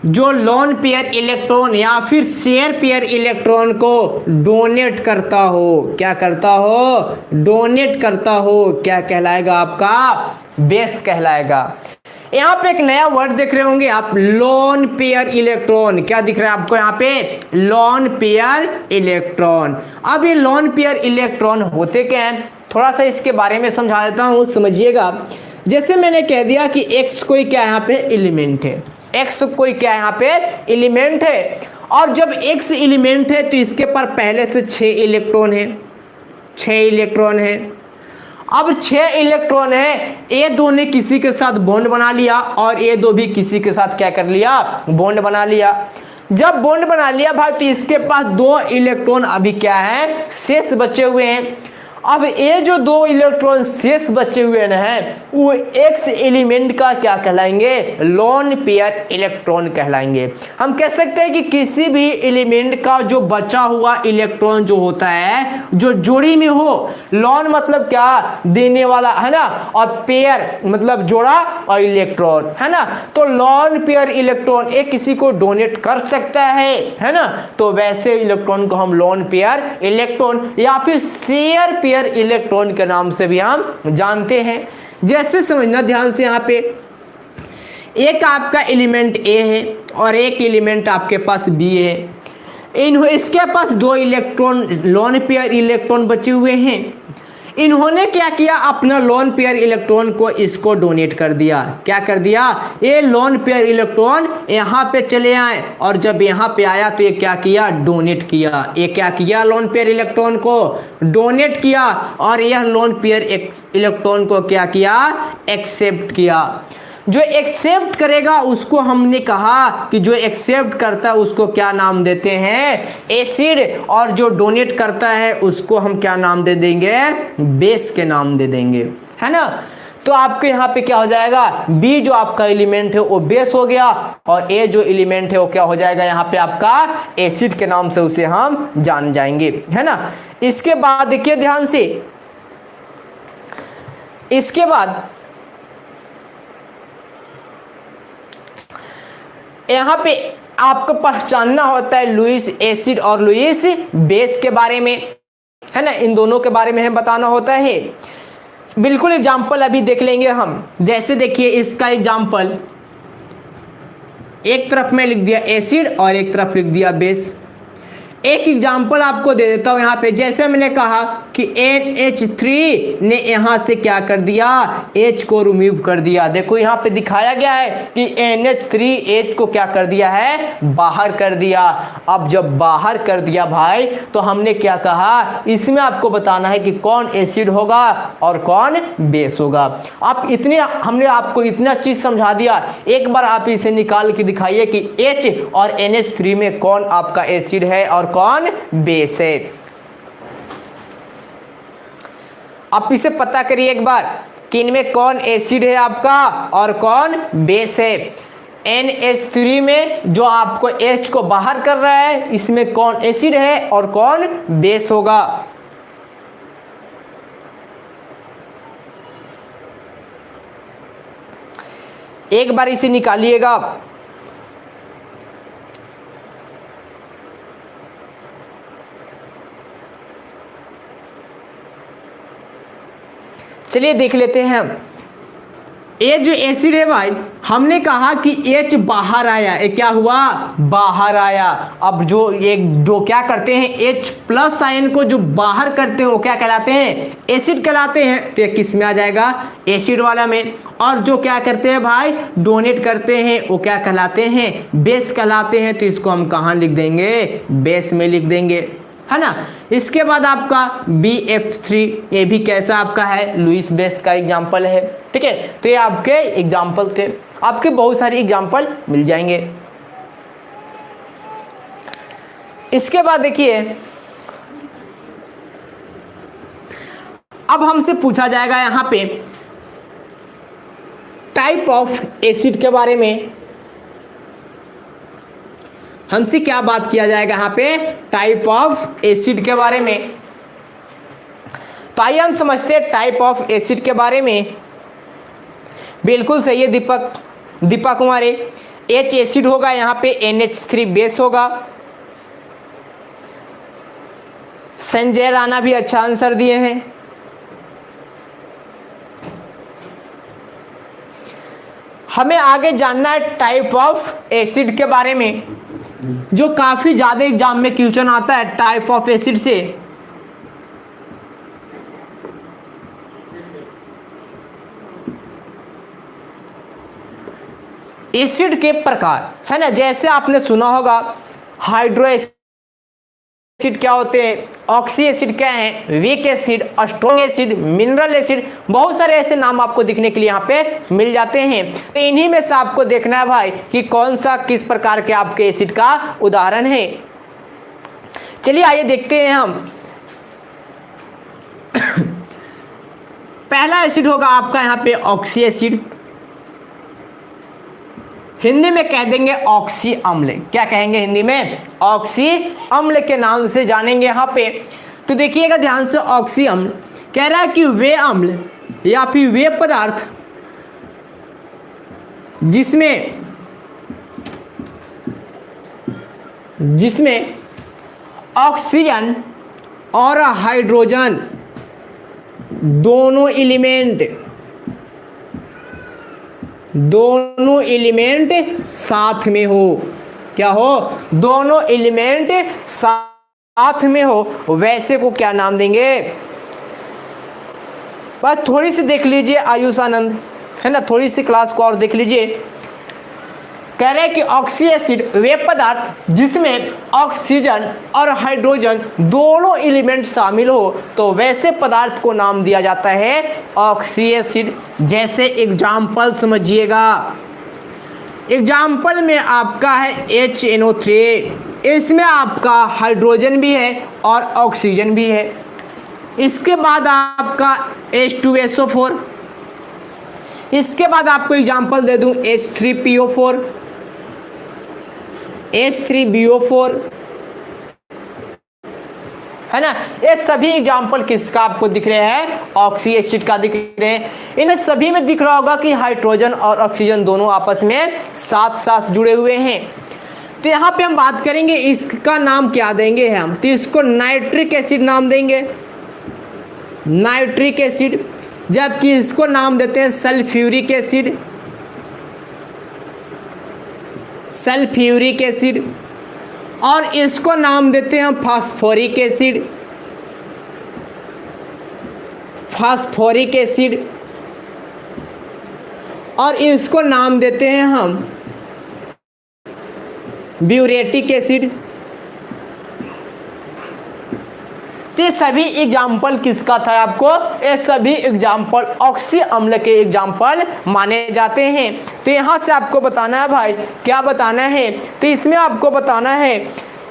जो लोन पेयर इलेक्ट्रॉन या फिर शेयर पेयर इलेक्ट्रॉन को डोनेट करता हो, क्या करता हो, डोनेट करता हो, क्या कहलाएगा आपका, बेस कहलाएगा। यहाँ पे एक नया वर्ड देख रहे होंगे आप, लोन पेयर इलेक्ट्रॉन। क्या दिख रहा है आपको यहाँ पे, लोन पेयर इलेक्ट्रॉन। अब ये लोन पेयर इलेक्ट्रॉन होते क्या हैं, थोड़ा सा इसके बारे में समझा देता हूँ, समझिएगा। जैसे मैंने कह दिया कि x कोई क्या यहाँ पे एलिमेंट है, x कोई क्या यहाँ पे एलिमेंट है, और जब x एलिमेंट है तो इसके पर पहले से 6 इलेक्ट्रॉन है, 6 इलेक्ट्रॉन है। अब 6 इलेक्ट्रॉन है, A2 ने किसी के साथ बॉन्ड बना लिया और A2 भी किसी के साथ क्या कर लिया, बॉन्ड बना लिया। जब बॉन्ड बना लिया भाई तो इसके पास 2 इलेक्ट्रॉन अभी क्या है, शेष बचे हुए हैं। अब ये जो 2 इलेक्ट्रॉन शेष बचे हुए हैं वो x एलिमेंट का क्या कहलाएंगे, लोन पेयर इलेक्ट्रॉन कहलाएंगे। हम कह सकते हैं कि किसी भी एलिमेंट का जो बचा हुआ इलेक्ट्रॉन जो होता है, जो जोड़ी में हो, लोन मतलब क्या, देने वाला है ना, और पेयर मतलब जोड़ा और इलेक्ट्रॉन है ना, तो लोन पेयर इलेक्ट्रॉन एक किसी को डोनेट कर सकता है ना, तो वैसे इलेक्ट्रॉन को हम लोन पेयर इलेक्ट्रॉन या फिर शेयर पेयर इलेक्ट्रॉन के नाम से भी हम जानते हैं। जैसे समझना ध्यान से, यहाँ पे एक आपका एलिमेंट A है और एक एलिमेंट आपके पास B है। इसके पास 2 इलेक्ट्रॉन लोन पेयर इलेक्ट्रॉन बचे हुए हैं। इन्होंने क्या किया, अपना लोन पेयर इलेक्ट्रॉन को इसको डोनेट कर दिया। क्या कर दिया, ये लोन पेयर इलेक्ट्रॉन यहाँ पे चले आए और जब यहाँ पे आया तो ये क्या किया, डोनेट किया। ये क्या किया, लोन पेयर इलेक्ट्रॉन को डोनेट किया और यह लोन पेयर इलेक्ट्रॉन को क्या किया, एक्सेप्ट किया। जो एक्सेप्ट करेगा उसको हमने कहा कि जो एक्सेप्ट करता है उसको क्या नाम देते हैं, एसिड, और जो डोनेट करता है उसको हम क्या नाम दे देंगे, बेस के नाम दे देंगे, है ना। तो आपके यहाँ पे क्या हो जाएगा, बी जो आपका एलिमेंट है वो बेस हो गया और ए जो एलिमेंट है वो क्या हो जाएगा, यहाँ पे आपका एसिड के नाम से उसे हम जान जाएंगे, है ना। इसके बाद देखिए ध्यान से, इसके बाद यहाँ पे आपको पहचानना होता है लुईस एसिड और लुईस बेस के बारे में, है ना, इन दोनों के बारे में हमें बताना होता है। बिल्कुल एग्जाम्पल अभी देख लेंगे हम। जैसे देखिए इसका एग्जाम्पल, एक तरफ में लिख दिया एसिड और एक तरफ लिख दिया बेस। एक एग्जाम्पल आपको दे देता हूं यहाँ पे। जैसे मैंने कहा कि NH3 ने यहाँ से क्या कर दिया, H को रिमूव कर दिया। देखो यहाँ पे दिखाया गया है कि NH3 H को क्या कर दिया है, बाहर कर दिया। अब जब बाहर कर दिया भाई तो हमने क्या कहा, इसमें आपको बताना है कि कौन एसिड होगा और कौन बेस होगा। आप इतने, हमने आपको इतना चीज समझा दिया, एक बार आप इसे निकाल के दिखाइए कि H और NH3 में कौन आपका एसिड है और कौन बेस है। आप इसे पता करिए एक बार कि इनमें कौन एसिड है आपका और कौन बेस है। NH3 में जो आपको H को बाहर कर रहा है, इसमें कौन एसिड है और कौन बेस होगा। एक बार इसे निकालिएगा। चलिए देख लेते हैं। ये जो एसिड है भाई, हमने कहा कि H बाहर आया, ये क्या हुआ, बाहर आया। अब जो ये जो क्या करते हैं, H प्लस आयन को जो बाहर करते हैं वो क्या कहलाते हैं, एसिड कहलाते हैं। तो ये किस में आ जाएगा, एसिड वाला में। और जो क्या करते हैं भाई, डोनेट करते हैं, वो क्या कहलाते हैं, बेस कहलाते हैं। तो इसको हम कहाँ लिख देंगे, बेस में लिख देंगे, है ना। इसके बाद आपका BF3, ये भी कैसा आपका है, लुईस बेस का एग्जाम्पल है, ठीक है। तो ये आपके एग्जाम्पल थे, आपके बहुत सारे एग्जाम्पल मिल जाएंगे। इसके बाद देखिए, अब हमसे पूछा जाएगा यहां पे टाइप ऑफ एसिड के बारे में। हमसे क्या बात किया जाएगा यहां पे, टाइप ऑफ एसिड के बारे में। तो आइए हम समझते हैं टाइप ऑफ एसिड के बारे में। बिल्कुल सही है दीपा कुमारी। H एसिड होगा, यहाँ पे NH3 बेस होगा। संजय राणा भी अच्छा आंसर दिए हैं। हमें आगे जानना है टाइप ऑफ एसिड के बारे में, जो काफी ज्यादा एग्जाम में क्वेश्चन आता है टाइप ऑफ एसिड से। एसिड के प्रकार है ना, जैसे आपने सुना होगा हाइड्रो एसिड क्या होते हैं, ऑक्सी एसिड क्या है, weak acid, strong acid, mineral acid, बहुत सारे ऐसे नाम आपको दिखने के लिए यहाँ पे मिल जाते हैं। तो इन्हीं में से आपको देखना है भाई कि कौन सा किस प्रकार के आपके एसिड का उदाहरण है। चलिए आइए देखते हैं हम। पहला एसिड होगा आपका यहाँ पे ऑक्सी एसिड, हिंदी में कह देंगे ऑक्सी अम्ल। क्या कहेंगे हिंदी में, ऑक्सी अम्ल के नाम से जानेंगे यहाँ पे। तो देखिएगा ध्यान से, ऑक्सी अम्ल कह रहा है कि वे अम्ल या फिर वे पदार्थ जिसमें ऑक्सीजन और हाइड्रोजन दोनों एलिमेंट साथ में हो। क्या हो, दोनों एलिमेंट साथ में हो, वैसे को क्या नाम देंगे। बस थोड़ी सी देख लीजिए आयुष आनंद, है ना, थोड़ी सी क्लास को और देख लीजिए। कह रहे हैं कि ऑक्सी एसिड वे पदार्थ जिसमें ऑक्सीजन और हाइड्रोजन दोनों एलिमेंट शामिल हो, तो वैसे पदार्थ को नाम दिया जाता है ऑक्सी एसिड। जैसे एग्जाम्पल समझिएगा, एग्जाम्पल में आपका है HNO3, इसमें आपका हाइड्रोजन भी है और ऑक्सीजन भी है। इसके बाद आपका H2SO4, इसके बाद आपको एग्जाम्पल दे दूं H3PO4, H3BO4, है ना। ये सभी एग्जाम्पल किसका आपको दिख रहे हैं, ऑक्सी एसिड का दिख रहे हैं। इन्हें सभी में दिख रहा होगा कि हाइड्रोजन और ऑक्सीजन दोनों आपस में साथ साथ जुड़े हुए हैं। तो यहाँ पे हम बात करेंगे इसका नाम क्या देंगे हम, तो इसको नाइट्रिक एसिड नाम देंगे, नाइट्रिक एसिड। जबकि इसको नाम देते हैं सल्फ्यूरिक एसिड, सल्फ्यूरिक एसिड। और इसको नाम देते हैं फास्फोरिक एसिड, फास्फोरिक एसिड। और इसको नाम देते हैं हम ब्यूरेटिक एसिड। तो ये सभी एग्जाम्पल किसका था आपको, ये सभी एग्जाम्पल ऑक्सी अम्ल के एग्जाम्पल माने जाते हैं। तो यहाँ से आपको बताना है भाई, क्या बताना है, तो इसमें आपको बताना है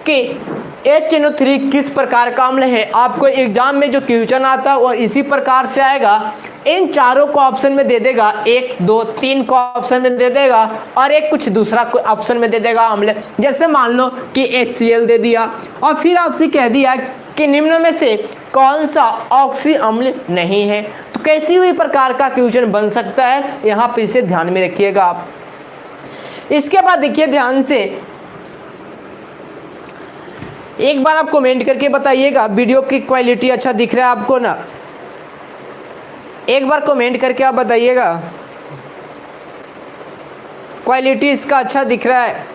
कि HNO3 किस प्रकार का अम्ल है। आपको एग्जाम में जो क्वेश्चन आता है वो इसी प्रकार से आएगा। इन चारों को ऑप्शन में दे देगा, 1 2 3 को ऑप्शन में दे देगा और एक कुछ दूसरा ऑप्शन में दे देगा अम्ल। जैसे मान लो कि HCl दे दिया और फिर आपसे कह दिया कि निम्न में से कौन सा ऑक्सी अम्ल नहीं है। तो कैसी हुई प्रकार का क्वेश्चन बन सकता है, यहाँ पे इसे ध्यान में रखिएगा आप। इसके बाद देखिए ध्यान से, एक बार आप कमेंट करके बताइएगा वीडियो की क्वालिटी अच्छा दिख रहा है आपको ना, एक बार कमेंट करके आप बताइएगा क्वालिटी इसका अच्छा दिख रहा है।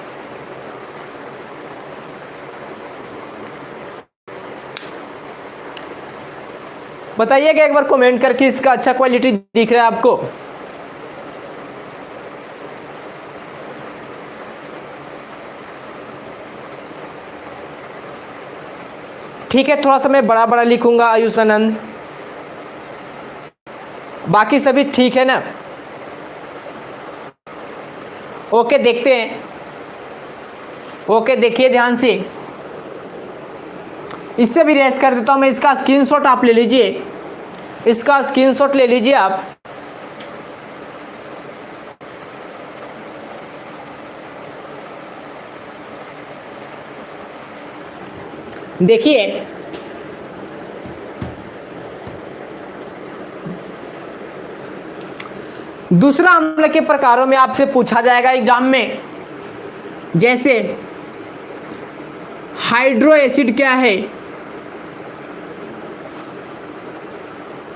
बताइएगा एक बार कमेंट करके इसका अच्छा क्वालिटी दिख रहा है आपको। ठीक है, थोड़ा सा मैं बड़ा बड़ा लिखूंगा आयुष आनंद। बाकी सभी ठीक है ना, ओके देखते हैं। ओके देखिए ध्यान से, इससे भी रेस कर देता हूँ मैं, इसका स्क्रीनशॉट आप ले लीजिए, इसका स्क्रीनशॉट ले लीजिए आप। देखिए दूसरा अम्ल के प्रकारों में आपसे पूछा जाएगा एग्जाम में, जैसे हाइड्रो एसिड क्या है,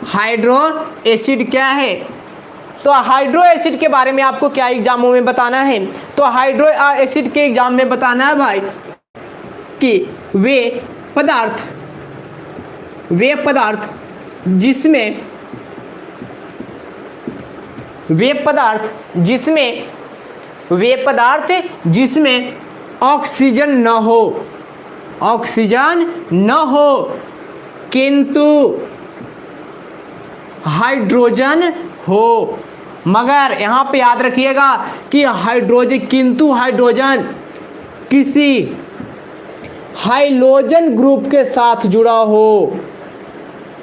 हाइड्रो एसिड क्या है। तो हाइड्रो एसिड के बारे में आपको क्या एग्जामों में बताना है, तो हाइड्रो एसिड के एग्जाम में बताना है भाई कि वे पदार्थ जिसमें ऑक्सीजन न हो किंतु हाइड्रोजन हो। मगर यहां पे याद रखिएगा कि हाइड्रोजन किसी हाइलोजन ग्रुप के साथ जुड़ा हो।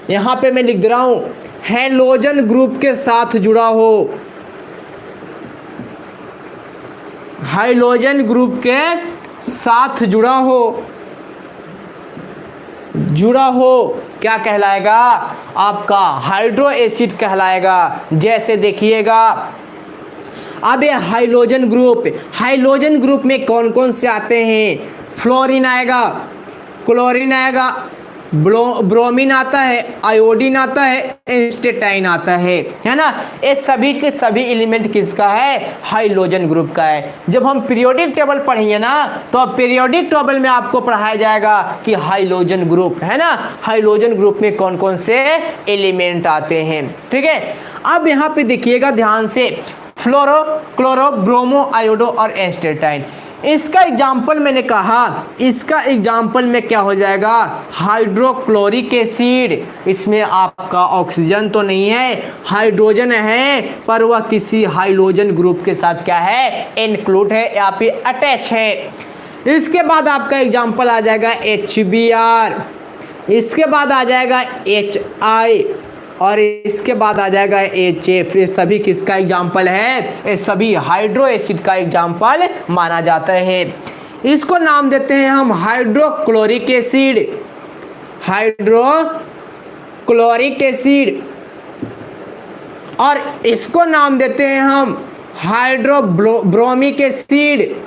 यहां पे मैं लिख दे रहा हूं, हैलोजन ग्रुप के साथ जुड़ा हो, हाइलोजन ग्रुप के साथ जुड़ा हो क्या कहलाएगा, आपका हाइड्रो एसिड कहलाएगा। जैसे देखिएगा अब ये हाइलोजन ग्रुप में कौन कौन से आते हैं, फ्लोरीन आएगा, क्लोरीन आएगा, ब्रोमीन आता है, आयोडीन आता है, एस्टेटाइन आता है ना। ये सभी के सभी एलिमेंट किसका है, हाइलोजन ग्रुप का है। जब हम पीरियोडिक टेबल पढ़ेंगे ना, तो पीरियोडिक टेबल में आपको पढ़ाया जाएगा कि हाइलोजन ग्रुप है ना, हाइलोजन ग्रुप में कौन कौन से एलिमेंट आते हैं। ठीक है, अब यहाँ पे देखिएगा ध्यान से, फ्लोरो, क्लोरो, ब्रोमो, आयोडो और एस्टेटाइन। इसका एग्जाम्पल मैंने कहा, इसका एग्जाम्पल में क्या हो जाएगा, हाइड्रोक्लोरिक एसिड। इसमें आपका ऑक्सीजन तो नहीं है, हाइड्रोजन है, पर वह किसी हाइलोजन ग्रुप के साथ क्या है, इंक्लूड है या फिर अटैच है। इसके बाद आपका एग्जाम्पल आ जाएगा HBr, इसके बाद आ जाएगा HI और इसके बाद आ जाएगा HF। ये सभी किसका एग्जाम्पल है, ये सभी हाइड्रो एसिड का एग्जाम्पल माना जाता है। इसको नाम देते हैं हम हाइड्रोक्लोरिक एसिड, और इसको नाम देते हैं हम हाइड्रोब्रोमिक एसिड,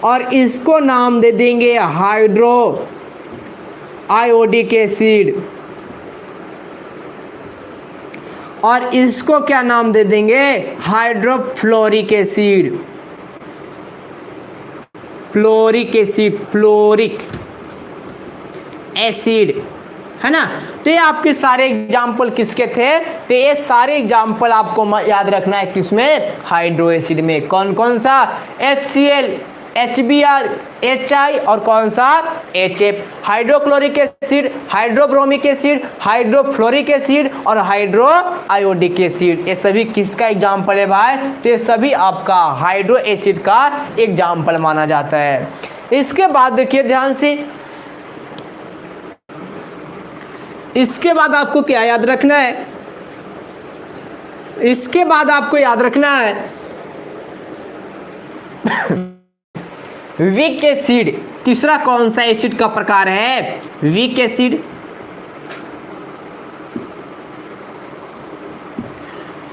और इसको नाम दे देंगे हाइड्रो आयोडिक एसिड, और इसको क्या नाम दे देंगे, हाइड्रोफ्लोरिक एसिड, फ्लोरिक एसिड है ना। तो ये आपके सारे एग्जाम्पल किसके थे, तो ये सारे एग्जाम्पल आपको याद रखना है किसमें, हाइड्रो एसिड में। कौन कौन सा, HCl, HBr, HI और कौन सा, HF। Hydrochloric acid, hydrobromic acid, hydrofluoric acid और हाइड्रो आयोडिक एसिड, ये सभी किसका एग्जाम्पल है भाई, तो ये सभी आपका हाइड्रो एसिड का एग्जाम्पल माना जाता है। इसके बाद देखिए ध्यान से, इसके बाद आपको क्या याद रखना है, इसके बाद आपको याद रखना है वीक एसिड। तीसरा कौन सा एसिड का प्रकार है, वीक एसिड।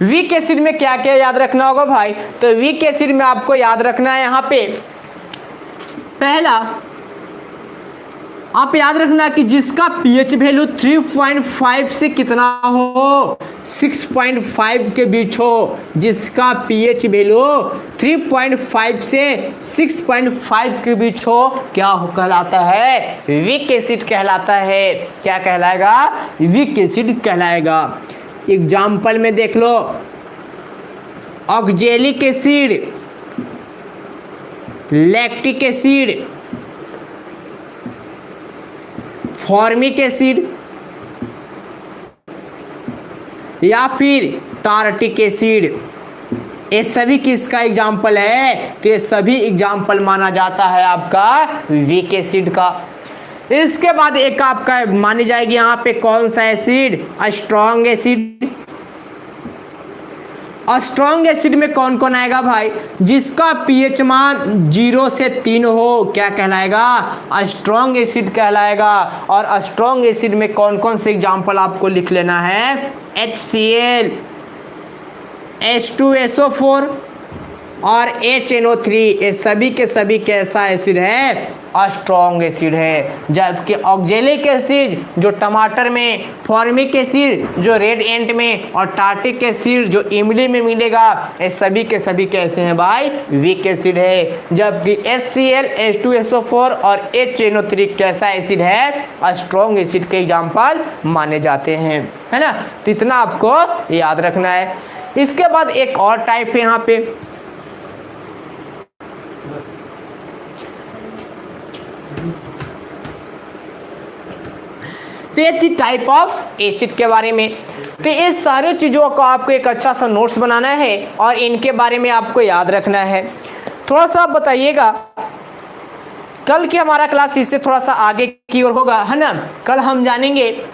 वीक एसिड में क्या क्या याद रखना होगा भाई, तो वीक एसिड में आपको याद रखना है यहां पे, पहला आप याद रखना कि जिसका pH वैल्यू 3.5 से कितना हो, 6.5 के बीच हो। जिसका pH वैल्यू 3.5 से 6.5 के बीच हो, क्या कहलाता है, वीक एसिड कहलाता है। क्या कहलाएगा, वीक एसिड कहलाएगा। एग्जाम्पल में देख लो, oxalic acid, lactic acid, formic acid या फिर टार्टिक एसिड। ये सभी किसका एग्जाम्पल है? तो ये सभी एग्जाम्पल माना जाता है आपका वीक एसिड का। इसके बाद एक आपका मानी जाएगी यहाँ पे कौन सा acid? Strong acid. Strong acid में कौन कौन आएगा भाई? जिसका पीएच मान 0 से 3 हो, क्या कहलाएगा? स्ट्रॉन्ग एसिड कहलाएगा। और स्ट्रॉन्ग एसिड में कौन कौन से एग्जाम्पल आपको लिख लेना है? HCl, H2SO4 और HNO3, ये सभी के सभी कैसा एसिड है? स्ट्रॉन्ग एसिड है। जबकि ऑक्जेलिक एसिड जो टमाटर में, फॉर्मिक एसिड जो रेड एंट में, और टार्टिक एसिड जो इमली में मिलेगा, ये सभी के सभी कैसे हैं भाई? वीक एसिड है। जबकि HCl, H2SO4 और HNO3 कैसा एसिड है? स्ट्रॉन्ग एसिड के एग्जाम्पल माने जाते हैं, है ना। तो इतना आपको याद रखना है। इसके बाद एक और टाइप है यहाँ पे, तो ये थी टाइप ऑफ एसिड के बारे में। तो ये सारी चीज़ों को आपको एक अच्छा सा नोट्स बनाना है और इनके बारे में आपको याद रखना है। थोड़ा सा आप बताइएगा, कल की हमारा क्लास इससे थोड़ा सा आगे की ओर होगा, है ना। कल हम जानेंगे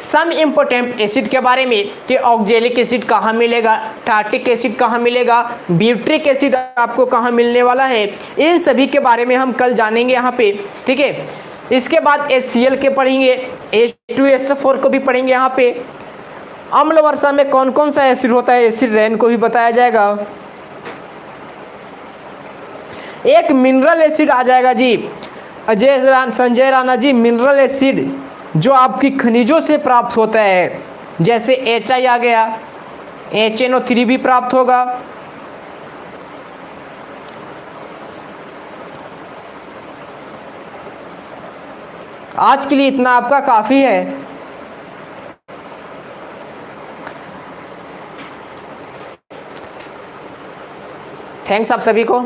सम इम्पोर्टेंट एसिड के बारे में कि ऑक्जेलिक एसिड कहाँ मिलेगा, टार्टिक एसिड कहाँ मिलेगा, ब्यूट्रिक एसिड आपको कहाँ मिलने वाला है, इन सभी के बारे में हम कल जानेंगे यहाँ पे, ठीक है। इसके बाद HCl के पढ़ेंगे, H2SO4 को भी पढ़ेंगे यहाँ पे। अम्ल वर्षा में कौन कौन सा एसिड होता है, एसिड रेन को भी बताया जाएगा। एक मिनरल एसिड आ जाएगा जी, संजय राणा जी, मिनरल एसिड जो आपकी खनिजों से प्राप्त होता है, जैसे HI आ गया, HNO3 भी प्राप्त होगा। आज के लिए इतना आपका काफ़ी है। थैंक्स आप सभी को।